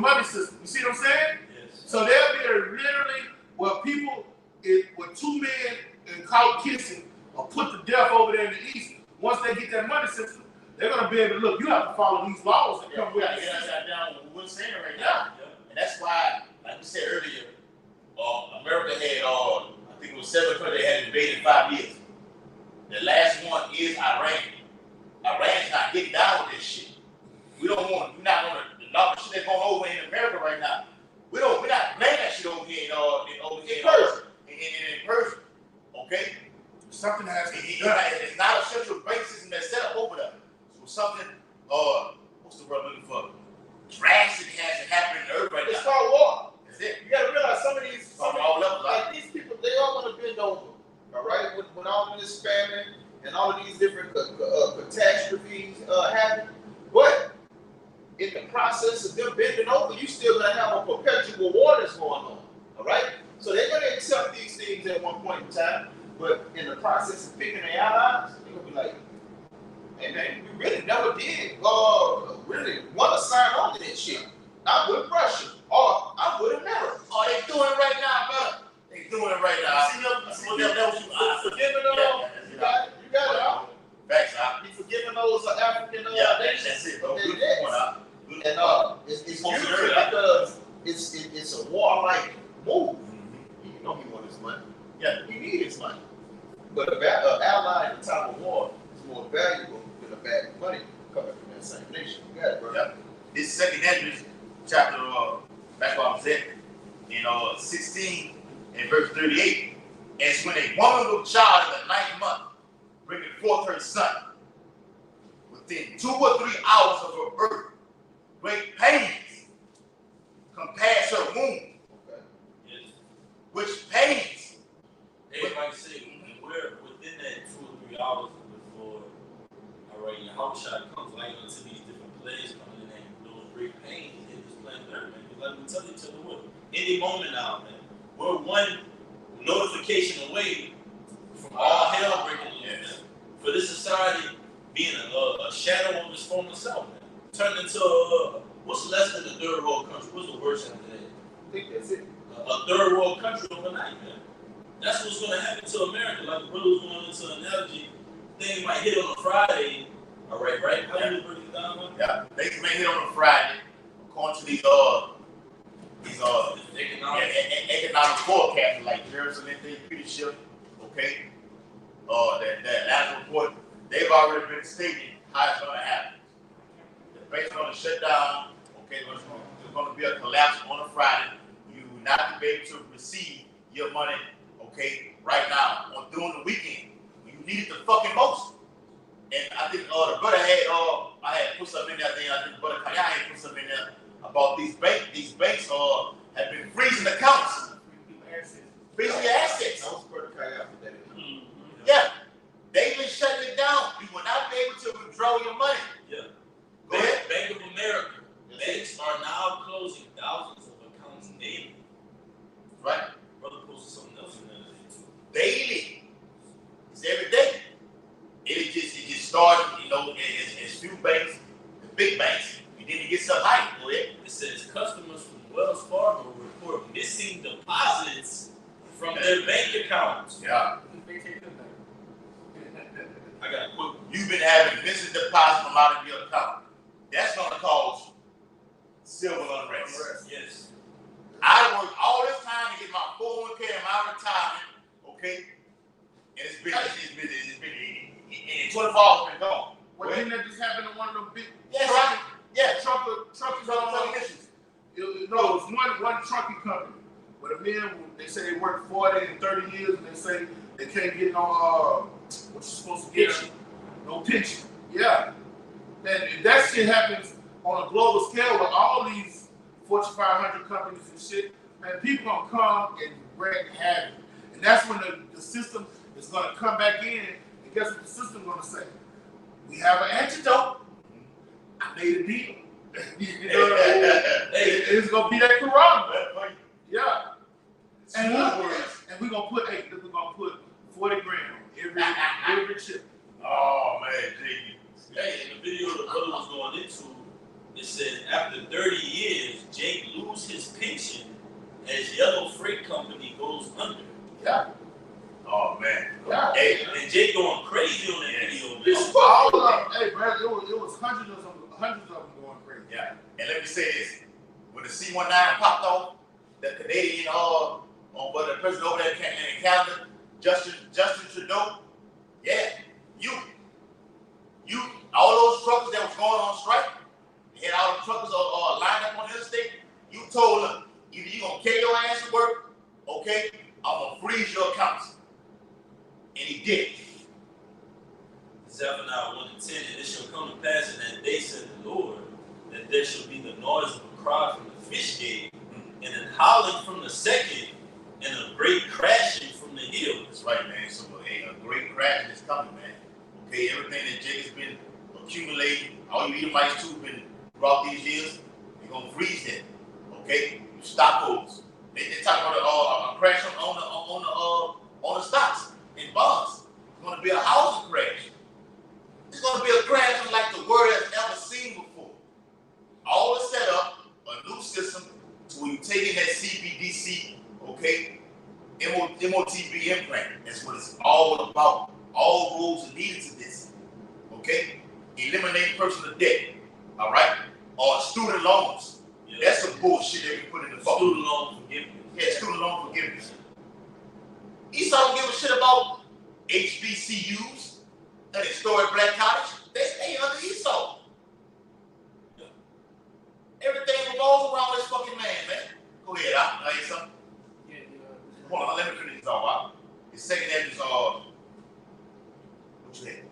money system. You see what I'm saying? Yes. So they'll be literally where people with two men and caught kissing or put to death over there in the east. Once they get that money system, they're gonna be able to look. You have to follow these laws that come with it. Get that down what we're saying right now. Yeah. And that's why, like we said earlier, America had, I think it was 7 countries that had invaded in 5 years. The last one is Iran. Iran's not getting down with this shit. We're not going to, the lot of shit that's going over in America right now. We're not blaming that shit over here in Persia. Okay? Something has to be It's done. it's not a central bank system that's set up over there. So something, what's the word I'm looking for? Drastic has to happen in the earth right It's now. called war. That's it. You gotta realize some of these, All levels, like these people, they all want to bend over. All right, when all of this famine and all of these different catastrophes happen, but in the process of them bending over, you still gonna have a perpetual war that's going on. All right, so they're gonna accept these things at one point in time, but in the process of picking their allies, they're gonna be like, hey man, we really never did really want to sign on to this shit. I'm with Russia, or I'm with America. Oh, they doing it right now, brother. They doing it right now. Forgiving you got it. Facts, He forgiving those African nations. That's it, bro. They Good did. point out. And it's beautiful because it's a warlike move. You know he want his money. Yeah. He need his money. But an ally in the time of war is more valuable than a bag of money coming from that same nation. You got it, bro. Yeah. This second Ezra chapter, back what I was at, in 16 and verse 38, it's when a woman with child in the 9th month, bringing forth her son, within 2 or 3 hours of her birth, great pains compass her womb, Okay. Yes. which pains. Everybody say we're within that 2 or 3 hours before, all right, your house shot comes like into these different plays coming in and those great pains in this planet Earth, man. Like we tell each other, what? Any moment now, man. We're one notification away from all hell breaking loose. For this society being a shadow of its former self, man. Turned into what's less than a third world country? What's the worst after that? I think that's it. A third world country overnight, man. That's what's going to happen to America. Like the brother was going into an analogy, things might hit on a Friday. All right, right? How do you break it down, man? Yeah, they may hit on a Friday, according to these economic forecasts like Jerusalem, pretty sure. Okay, that last report, they've already been stating how it's going to happen. The bank's going to shut down. Okay, there's going to be a collapse on a Friday. You will not be able to receive your money. Okay, right now on during the weekend, you need it the fucking most. And I think the brother had I had put something in there. I think brother Kaya had put something in there about these banks. These banks have been freezing accounts, freezing your assets. I was pretty Kaya for that. Yeah, they've been shutting it down. You will not be able to withdraw your money. Yeah. Go ahead. Bank of America. Banks are now closing thousands of accounts daily. Right. Brother posted something else in there too. Daily. It's every day. It just started, as few banks, the big banks. You need to get some hype. Go ahead. It says customers from Wells Fargo report missing deposits from their bank accounts. Yeah. I got a quick. You've been having missing deposits from out of your account. That's going to cause civil unrest. Yes. I worked all this time to get my 401k and my retirement, okay? And it's been in 24 hours been gone. Well, didn't that just happen to one of them big trucking issues. It was one trucking company where the men, they say they work 40 and 30 years and they say they can't get no, what you're supposed to get, no pension. Yeah. And that shit happens on a global scale with all these Fortune 500 companies and shit. Man, people gonna come and wreak havoc. And that's when the system is gonna come back in, and guess what the system's gonna say? We have an antidote. I made a deal. It's gonna be that corona. Yeah. And we're gonna put 40 grand on every chip. Oh man, Jiggy. Hey, in the video the brother was going into, it says after 30 years, Jake loses his pension as Yellow Freight Company goes under. Yeah. Oh man. Yeah. Hey, And Jake going crazy on that video, It's man. all of them. Hey, bro, it was hundreds of them going crazy. yeah. And let me say this: when the C-19 popped off, the Canadian but the president over there in Canada, Justin Trudeau, yeah, you, all those truckers that was going on strike, they had all the truckers lined up on the interstate. You told them either you gonna carry your ass to work, okay, I'm gonna freeze your accounts, and he did. Zephaniah 1 and 10, and it shall come to pass in that day, said the Lord, that there shall be the noise of a cry from the fish gate, and an howling from the second, and a great crashing from the hill. That's right, man. So a great crashing is coming, man. Okay, everything that Jacob's been accumulating, all you Edomites too been throughout these years, they're gonna freeze that. Okay, you stockholders. They talk about a crash on the stocks and bonds. It's gonna be a housing crash. It's going to be a crash like the world has never seen before. All is set up, a new system, to where you take in that CBDC, okay, MOTB implant. That's what it's all about. All rules are needed to this, okay? Eliminate personal debt, all right? Or student loans. Yeah. That's some bullshit they can put in the phone. Student loan forgiveness. Yeah, student loan forgiveness. Esau don't give a shit about HBCUs. That historic black college, they stay under Esau. Yeah. Everything revolves around this fucking man. Go ahead, I'll tell you something. Yeah. Hold on, let me finish this all out. The second that is what you had?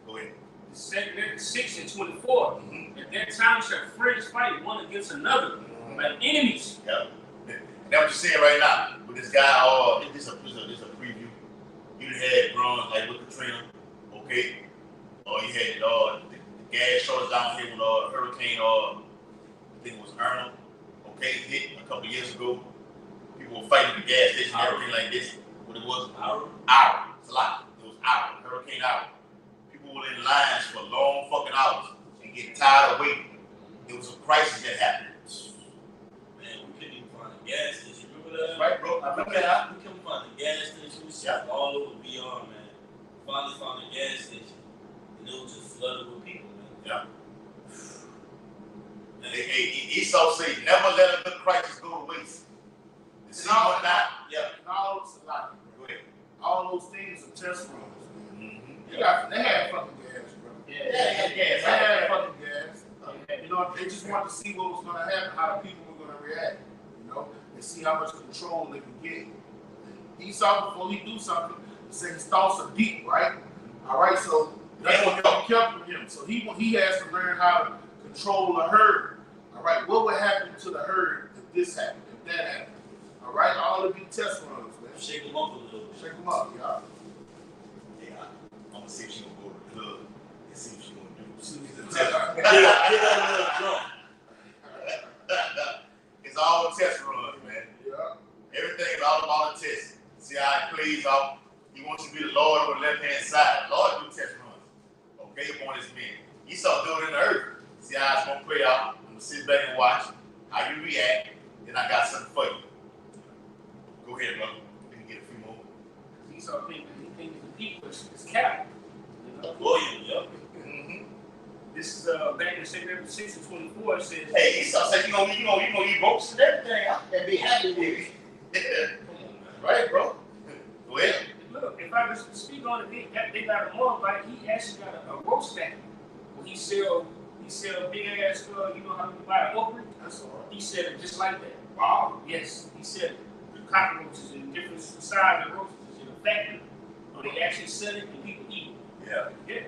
Go ahead. The second that is 6 and 24. Mm-hmm. At that time shall friends fight one against another, like enemies. Yeah. That's what you're saying right now. With this guy, this is a preview. You had bronze like with Katrina. Okay, you had the gas shortage down here with hurricane, I think it was Irma. Okay, it hit a couple years ago. People were fighting the gas station and everything like this. What it was? Hour. It's a lot. It was hour. Hurricane hour. People were in lines for long fucking hours and getting tired of waiting. It was a crisis that happened. Man, we couldn't even find a gas station. Remember that? That's right, bro. I remember that. We couldn't find a gas station. We searched all over beyond, man. Finally found a gas station, and it was just flooded with people, man. Yeah. Esau say, never let a good crisis go to waste. And all that, yeah. And all those, go ahead. All those things are test runs, man. Mm-hmm. They had fucking gas, bro. Yeah, they had gas. They had fucking gas. You know, they just wanted to see what was going to happen, how the people were going to react, you know, and see how much control they could get. Esau, before he do something, he said his thoughts are deep, right? All right, so that's what kept from him. So he has to learn how to control the herd. All right, what would happen to the herd if this happened, if that happened? All right, all of these test runs, man. Shake them up a little. Shake them up, y'all. Yeah, I'm gonna see if she gonna go to the club and see if she gonna do. Get that little drunk. It's all test runs, man. Yeah. Everything is all about a test. See how it plays out. He wants you to be the Lord on the left-hand side. The Lord do test runs. Okay, upon his men. Esau do it in the earth. See how it's going to play out. I'm going to sit back and watch how you react. Then I got something for you. Go ahead, brother. Let me get a few more. Esau thinks the people is cattle. You know? William, yep. Mm-hmm. This is back in 6 and 24. It says, Hey, Esau said you gonna eat ropes and everything. And be happy with it. Right, bro. Go ahead. Look, if I just speak on it, they got a Moabite. He actually got a roast stack. Well, he sell big ass. You know how you buy an okra? That's all right. He said it just like that. Wow. Yes, he said the cockroaches in different sizes of roaches in a factory. Or they actually sell it and people eat it. Yeah. Yeah.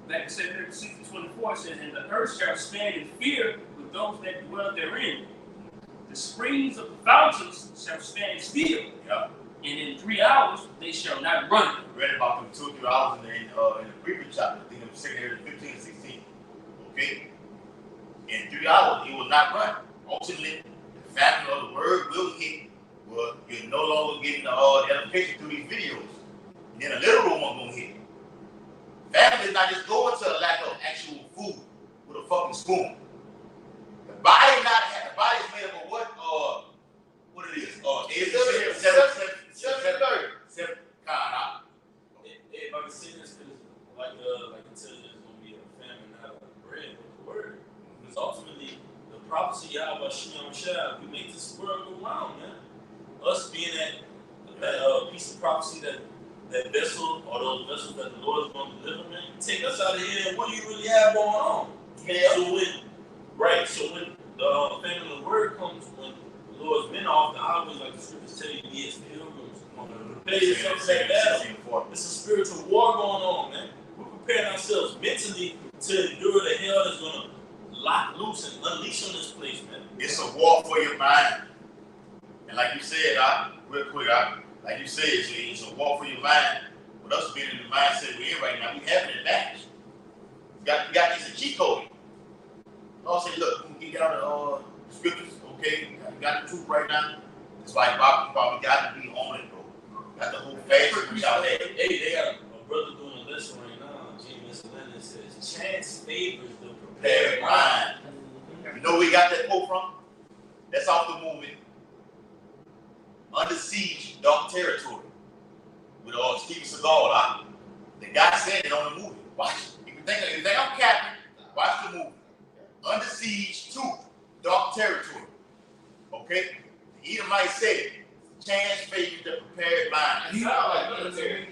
Like I said, 6 and 24 says, and the earth shall stand in fear with those that dwell therein. The springs of the fountains shall stand still. Yeah. And in 3 hours they shall not run. I read about them 2 or 3 hours in the previous chapter. I think it was 15 and 16. Okay? In 3 hours it will not run. Ultimately, the famine of the word will hit. Well, you're no longer getting the edification through these videos. And then a literal one gonna hit. Famine is not just going to a lack of actual food with a fucking spoon. The body is made up of what? What it is? 7 kind. If I can say this, because like it says, there's gonna be a famine not of bread, but the word. Because ultimately, the prophecy Yahweh Shem Shah, we make this world go round, man. us being that piece of prophecy, that vessel or those vessels that the Lord is going to deliver, man, take us out of here. And what do you really have going on? Yeah. So when the famine of the word comes, when the Lord's men off, the always like the scriptures tell you, be as pilgrims. Prepare yourself for that battle. It's a spiritual war going on, man. We're preparing ourselves mentally to endure the hell that's going to lock loose and unleash on this place, man. It's a war for your mind. And like you said, real quick, like you said, it's a war for your mind. With us being in the mindset we're in right now, we have an advantage. We got this cheat code. Lord said, look, we get out the scriptures, okay? We got the truth right now. It's like Bob, we got to be on it, bro. Got the whole fast we out there. Hey, they got a brother doing a lesson right now. James Lennon says, chance favors the prepared mind. You know where we got that quote from? That's off the movie Under Siege, Dark Territory with Steven Seagal. The guy said it on the movie. Watch it. If you think I'm capping, watch the movie. Under Siege 2, Dark Territory. Okay? The Edomite said, chance favors the prepared mind. You know, like,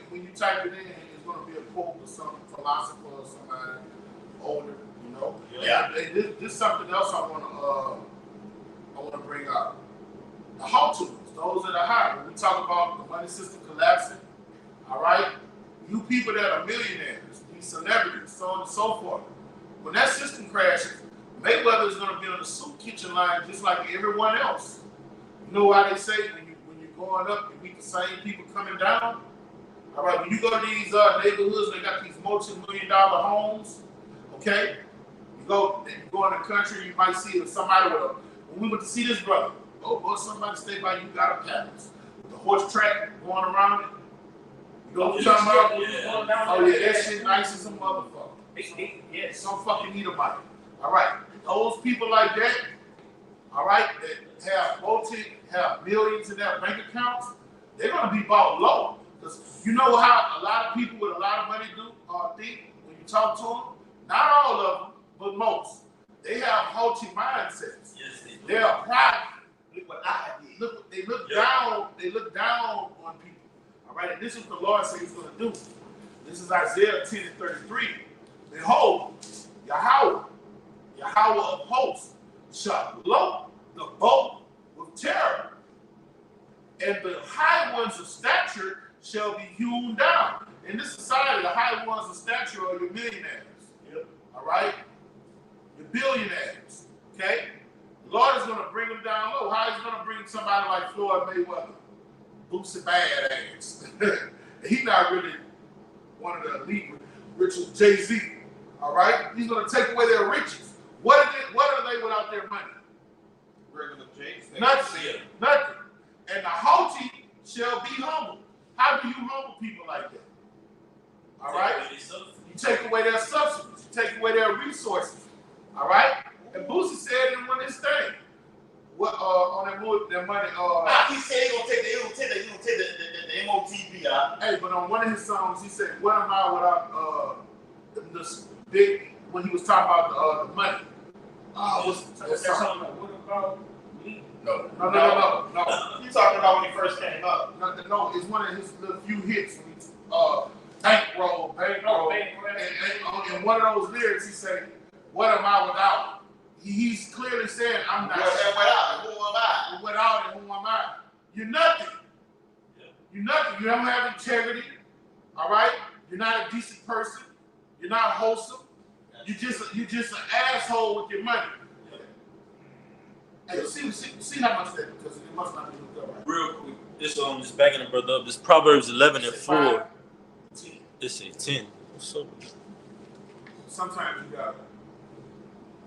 when you type it in, it's going to be a quote or some philosopher or somebody older, you know? Yeah. This is something else I want to bring up. The how-tos, those that are high. When we talk about the money system collapsing, all right? You people that are millionaires, these celebrities, so on and so forth. When that system crashes, Mayweather is going to be on the soup kitchen line just like everyone else. You know why they say when you're going up, you meet the same people coming down? All right, when you go to these neighborhoods, they got these multi-million-dollar homes, okay? You go in the country, you might see somebody with when we went to see this brother, oh, boy, somebody stay by, you got a palace. The horse track going around it. You know what I'm talking about? Oh, yeah, that shit nice as a motherfucker. Yeah, some fucking Edomite. All right, those people like that, all right, that have millions in their bank accounts, they're gonna be bought low. Because you know how a lot of people with a lot of money think when you talk to them? Not all of them, but most. They have haughty mindsets. Yes, they do. They are prideful. Look what I did. They look down. They look down on people. All right, and this is what the Lord said He's going to do. This is Isaiah 10:33. Behold, Yahweh of hosts, shall blow the boat with terror, and the high ones of stature shall be hewn down. In this society, the high ones of stature are your millionaires. Yep. All right, your billionaires. Okay. The Lord is going to bring them down low. How is He going to bring somebody like Floyd Mayweather? Boosie bad ass. He's not really one of the elite, rich as Jay-Z. All right? He's going to take away their riches. What are they without their money? Regular James. Nothing. Nothing. And the haughty shall be humble. How do you humble people like that? All right? You take away their substance. You take away their resources. All right? And Boosie said in one of his things, on that money. He said he's gonna take the MOTB. Hey, but on one of his songs, he said, "What am I without this big?" When he was talking about the money. What's that song? What about me? No. You talking about when he first came up? No, it's one of his little few hits. Bankroll. And one of those lyrics, he said, "What am I without?" He's clearly saying, "I'm not." Without, who am I? Without it, who am I? You're nothing. Yeah. You're nothing. You don't have integrity. All right. You're not a decent person. You're not wholesome. You're just an asshole with your money. Yeah. Hey, see how much that, because it must not be looked up right. Real quick, this backing the brother up. This Proverbs 11:4. This is 10. What's up? Sometimes you got.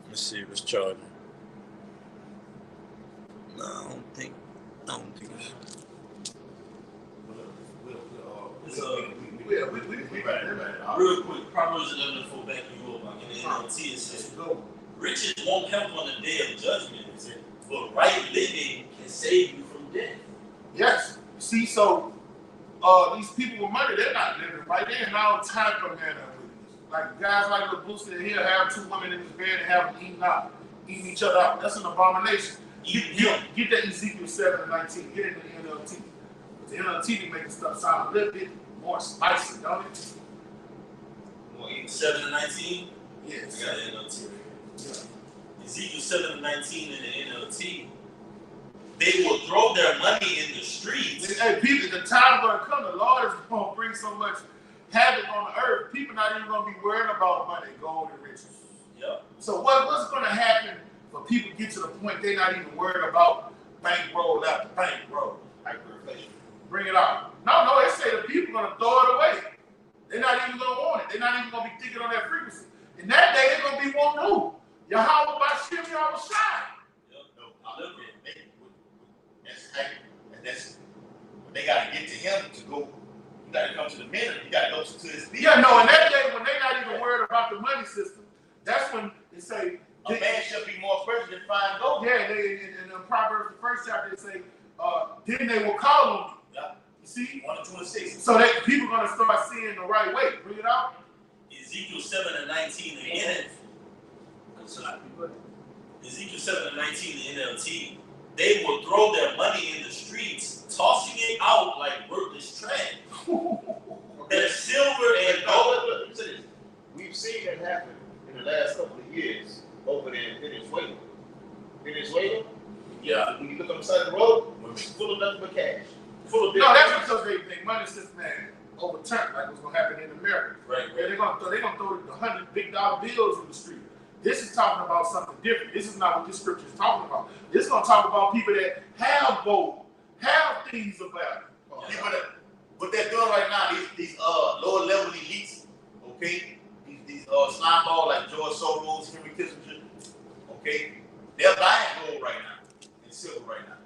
Let's see what's charging. No, I don't think it's. Real quick, Proverbs 11:4 backing you up. In the NLT it says, riches won't help on the day of judgment, but right living can save you from death. Yes. See, so these people with money, they're not living right. They're in all time for manner with like guys like the Boosie here have two women in his bed and have them eating each other out. That's an abomination. Get that Ezekiel 7:19. Get it in the NLT. The NLT be making stuff sound a little bit more spicy, don't it? Well, 7:19. Yes. I got the NLT. Yeah. Ezekiel 7:19 in the NLT. They will throw their money in the streets. Hey, people, the time gonna come. The Lord is gonna bring so much havoc on the earth. People not even gonna be worried about money, gold, and riches. Yep. So what's gonna happen when people get to the point they're not even worried about bankroll after bankroll? Hyperinflation. Bring it out. No, they say the people are gonna throw it away. They're not even gonna want it. They're not even gonna be thinking on that frequency. In that day, they're gonna be wanting who? Yahweh by Shem Yahushai. Yep. No, I look at it. That's they gotta get to him to go. You gotta come to the middle. You gotta go to his feet. Yeah, no, in that day when they're not even worried about the money system, that's when they say a man shall be more precious than fine gold. Yeah, in Proverbs, the first chapter, they say, then they will call on you. Yeah. You see? 1:26. So that people are gonna start seeing the right way. Bring it out. Ezekiel 7:19 again. Ezekiel 7:19 in NLT. They will throw their money in the streets, tossing it out like worthless trash. Their silver and gold. We've seen that happen in the last couple of years over there in Venezuela. Venezuela? Yeah. When you look on the side of the road, it's full of nothing but cash. Full of No, that's because they money system man overturned like what's gonna happen in America. Right. They're gonna throw the $100 big bills in the street. This is talking about something different. This is not what this scripture is talking about. This is gonna talk about people that have gold, have things of value. People that what they're doing right now, these lower level elites, okay, these slime ball like George Soros, Henry Kissinger, okay, they're buying gold right now and silver right now.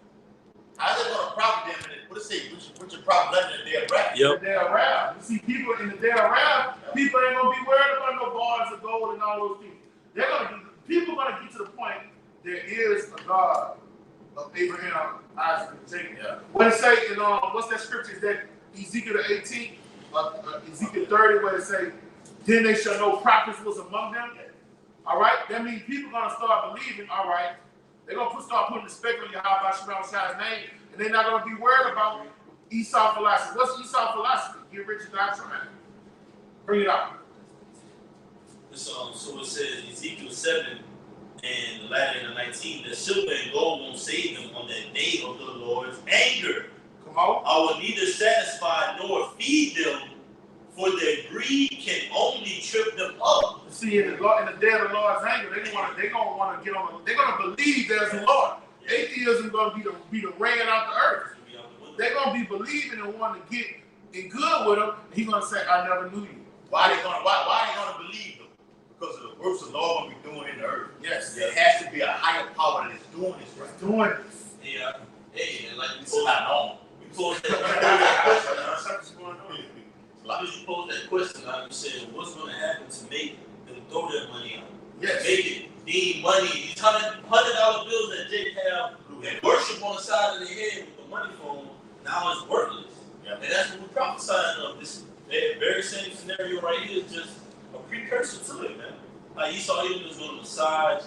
How's that gonna profit them? What it say? What's your profit in the day of rap? Yep. The day around. You see people in the day around, people ain't gonna be worried about no bars of gold and all those things. People are gonna get to the point there is a God of Abraham, Isaac, and Jacob. Yeah. What it say in what's that scripture? Is that Ezekiel 18, Ezekiel 30, where it say, then they shall know prophets was among them. Yeah. All right, that means people are gonna start believing. All right, they're gonna start putting respect on Yahweh Shemashai's name, and they're not gonna be worried about Esau philosophy. What's Esau philosophy? Get rich and die trying. Bring it out. So it says Ezekiel 7 and the latter in the 19, the silver and gold won't save them on that day of the Lord's anger. Come on. I will neither satisfy nor feed them, for their greed can only trip them up. See, in the day of the Lord's anger, they're gonna want to get on. They're gonna believe there's a Lord. Atheism gonna be the rain out the earth. They're gonna be believing and wanting to get in good with him. And he's gonna say, "I never knew you." Why they gonna believe them? Because of the works the Lord gonna be doing in the earth. Yes. There has to be a higher power that is doing this. He's doing this. Yeah. Hey, and like we It's posed not normal. that question. Something's going on. You posed that question. You said, what's going to happen to make them throw their money out? Yes. Make it need money. These $100 bills that Jake have and worship on the side of their head with the money phone, now it's worthless. Yeah. And that's what we're prophesying of. This very same scenario right here is just a precursor to it, man. Like Esau even was going to massage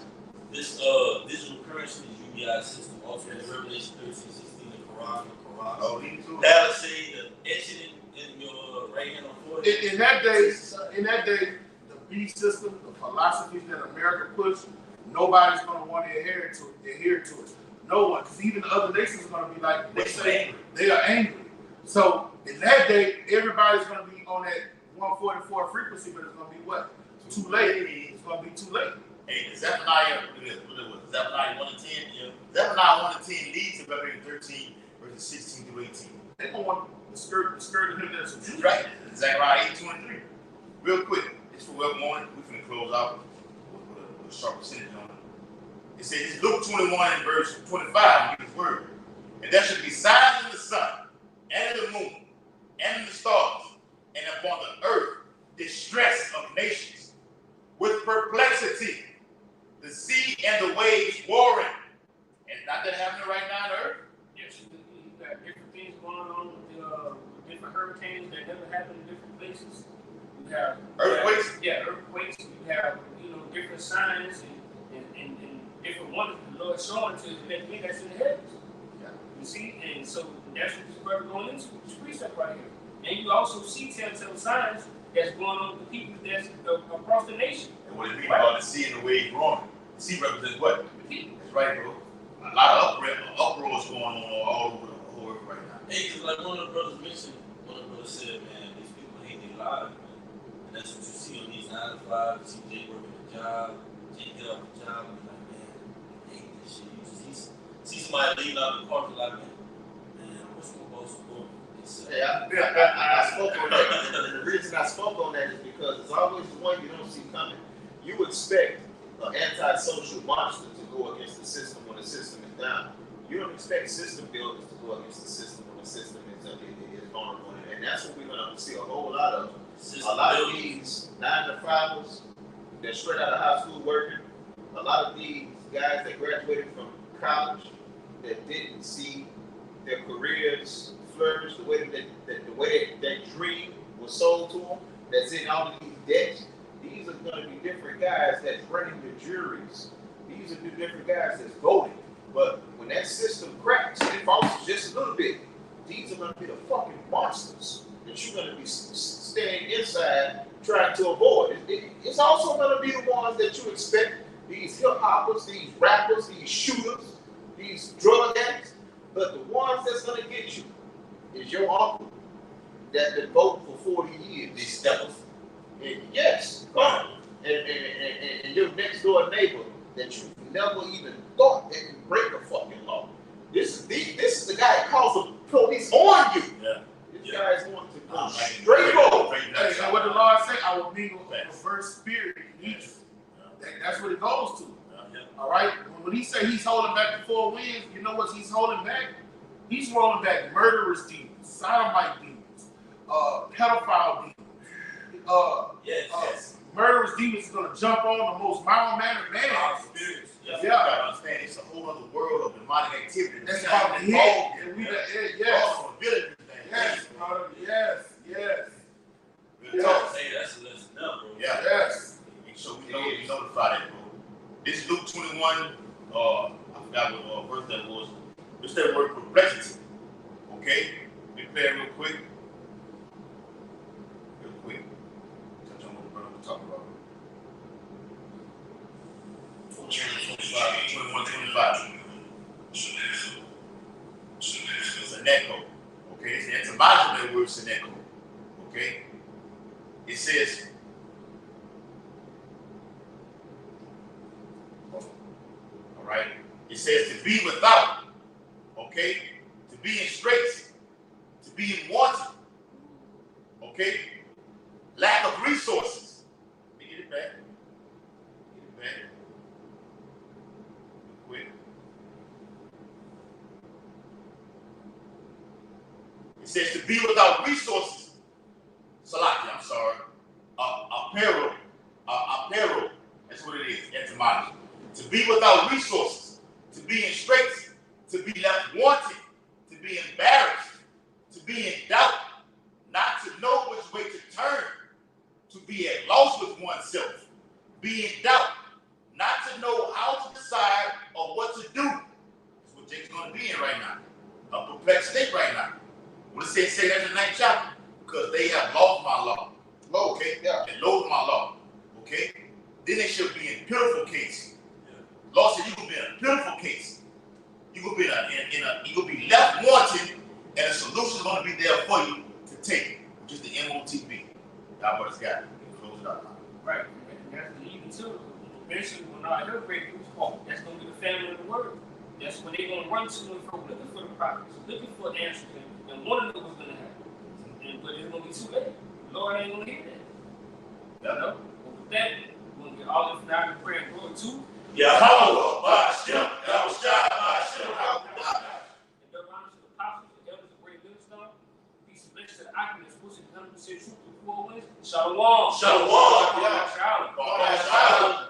this digital currency, this UBI system, altering Revelation 13:16, the Quran. Oh, these two. That'll say the etching in your right hand on forehead. In that day, the beast system, the philosophies that America pushed, nobody's gonna want to adhere to it. No one, because even the other nations are gonna be like they say they are angry. So in that day, everybody's gonna be on that 144 frequency, but it's gonna be what? Too late. It's gonna be too late. Hey, Zephaniah 1:10. Yeah. Zephaniah 1:10 leads to Revelation 13, verses 16 through 18. They don't want the skirt of him that's That's right. Zechariah 8:2-3. Real quick, it's for well morning. We're going to close out with a sharp percentage on it. It says, it's Luke 21 and verse 25, give his word. And there should be signs in the sun, and in the moon, and in the stars, and upon the earth, distress of nations, with perplexity, the sea and the waves warring. And not that happening right now on earth. Yes, you got different things going on with different hurricanes that never happen in different places. You have Earthquakes? earthquakes. You have different signs and different wonders the Lord showing to his next thing that's in the heavens. Yeah. You see? And so that's what this brother going into, this precept right here. And you also see telltale signs that's going on with the people that's across the nation. And what it means about the sea and the way it's growing. The sea represents what? The people. That's right, bro. A lot of uproars going on all over the whole earth right now. Hey, cause like one of the brothers mentioned, one of the brothers said, man, these people hate their lives, man. And that's what you see on these 9 to 5. You see Jay working a job, Jay get off the job, and be like, man, I hate this shit. You just see somebody leaving out the park, like, man, what's my boss for? Hey, I spoke on that. And the reason I spoke on that is because it's always the one you don't see coming. You expect an antisocial monster to go against the system when the system is down. You don't expect system builders to go against the system when the system is vulnerable. And that's what we're going to see a whole lot of. A lot of these 9 to 5ers, they're straight out of high school working. A lot of these guys that graduated from college that didn't see their careers flourish the way that dream was sold to them, that's in all of these debts. These are going to be different guys that's running the juries. These are the different guys that's voting. But when that system cracks and it falls just a little bit, these are going to be the fucking monsters that you're going to be staying inside trying to avoid. It's also going to be the ones that you expect, these hip hoppers, these rappers, these shooters, these drug addicts. But the ones that's going to get you is your uncle that been voting for 40 years. These steppers. And yes, and your next door neighbor that you never even thought that can break a fucking law. This is the guy that calls the police on you. Yeah. This guy is going to go straight over. Hey, and what the Lord say, I will mingle a perverse spirit in each. That's what it goes to. All right? When he say he's holding back the 4 winds, you know what he's holding back? He's holding back murderous demons, sodomite demons, pedophile demons. Yes. Murderous demons is going to jump on the most mild-mannered man. Spirits. Yeah. You gotta understand, it's a whole other world of demonic activity. That's about to hit. And we yes. Yes. Yes. Hey, that's a lesson now, bro. Yeah. Yes. So we notify that, bro. This is Luke 21. I forgot what verse that was. It's that word perplexity. Okay? Let me play it real quick. Touch on what the brother was talking about. 21, 25. Seneco. Okay? It's the etymology of that word Seneco. Okay? It says, all right? It says to be without, okay? To be in straits, to be in wanting, okay? Lack of resources. Let me get it back. Quick. It says to be without resources. Salaki, I'm sorry. Apparel. That's what it is, etymology. To be without resources, to be in straits, to be left wanting, to be embarrassed, to be in doubt, not to know which way to turn, to be at loss with oneself, be in doubt, not to know how to decide or what to do. That's what Jake's going to be in right now. A perplexed state right now. What does it say that in the 9th chapter? Because they have lost my law. Okay? Yeah. They loathe my law. Okay? Then they should be in pitiful case. Law said you could be in a pitiful case. You could be you could be left wanting, and a solution is going to be there for you to take, which is the MOTB. Y'all brothers got it. Close it out. Right. And that's the even too. Eventually, when our health rate goes up, that's going to be the family of the word. That's when they're going to run to and fro, looking for the prophets, looking for answers, and want to know what's going to happen. But it's going to be too late. The Lord ain't going to hear that. You know? But with that, we're going to get all this now in prayer and glory too. Yahweh, Ba'ashem, Yahushua, Ba'ashem, And the honor to the apostles, the elders, the great minister, peace and blessings to the occupants, which is 100% truth to the 4 winds. Shalom. Shalom. Shalom. Shalom.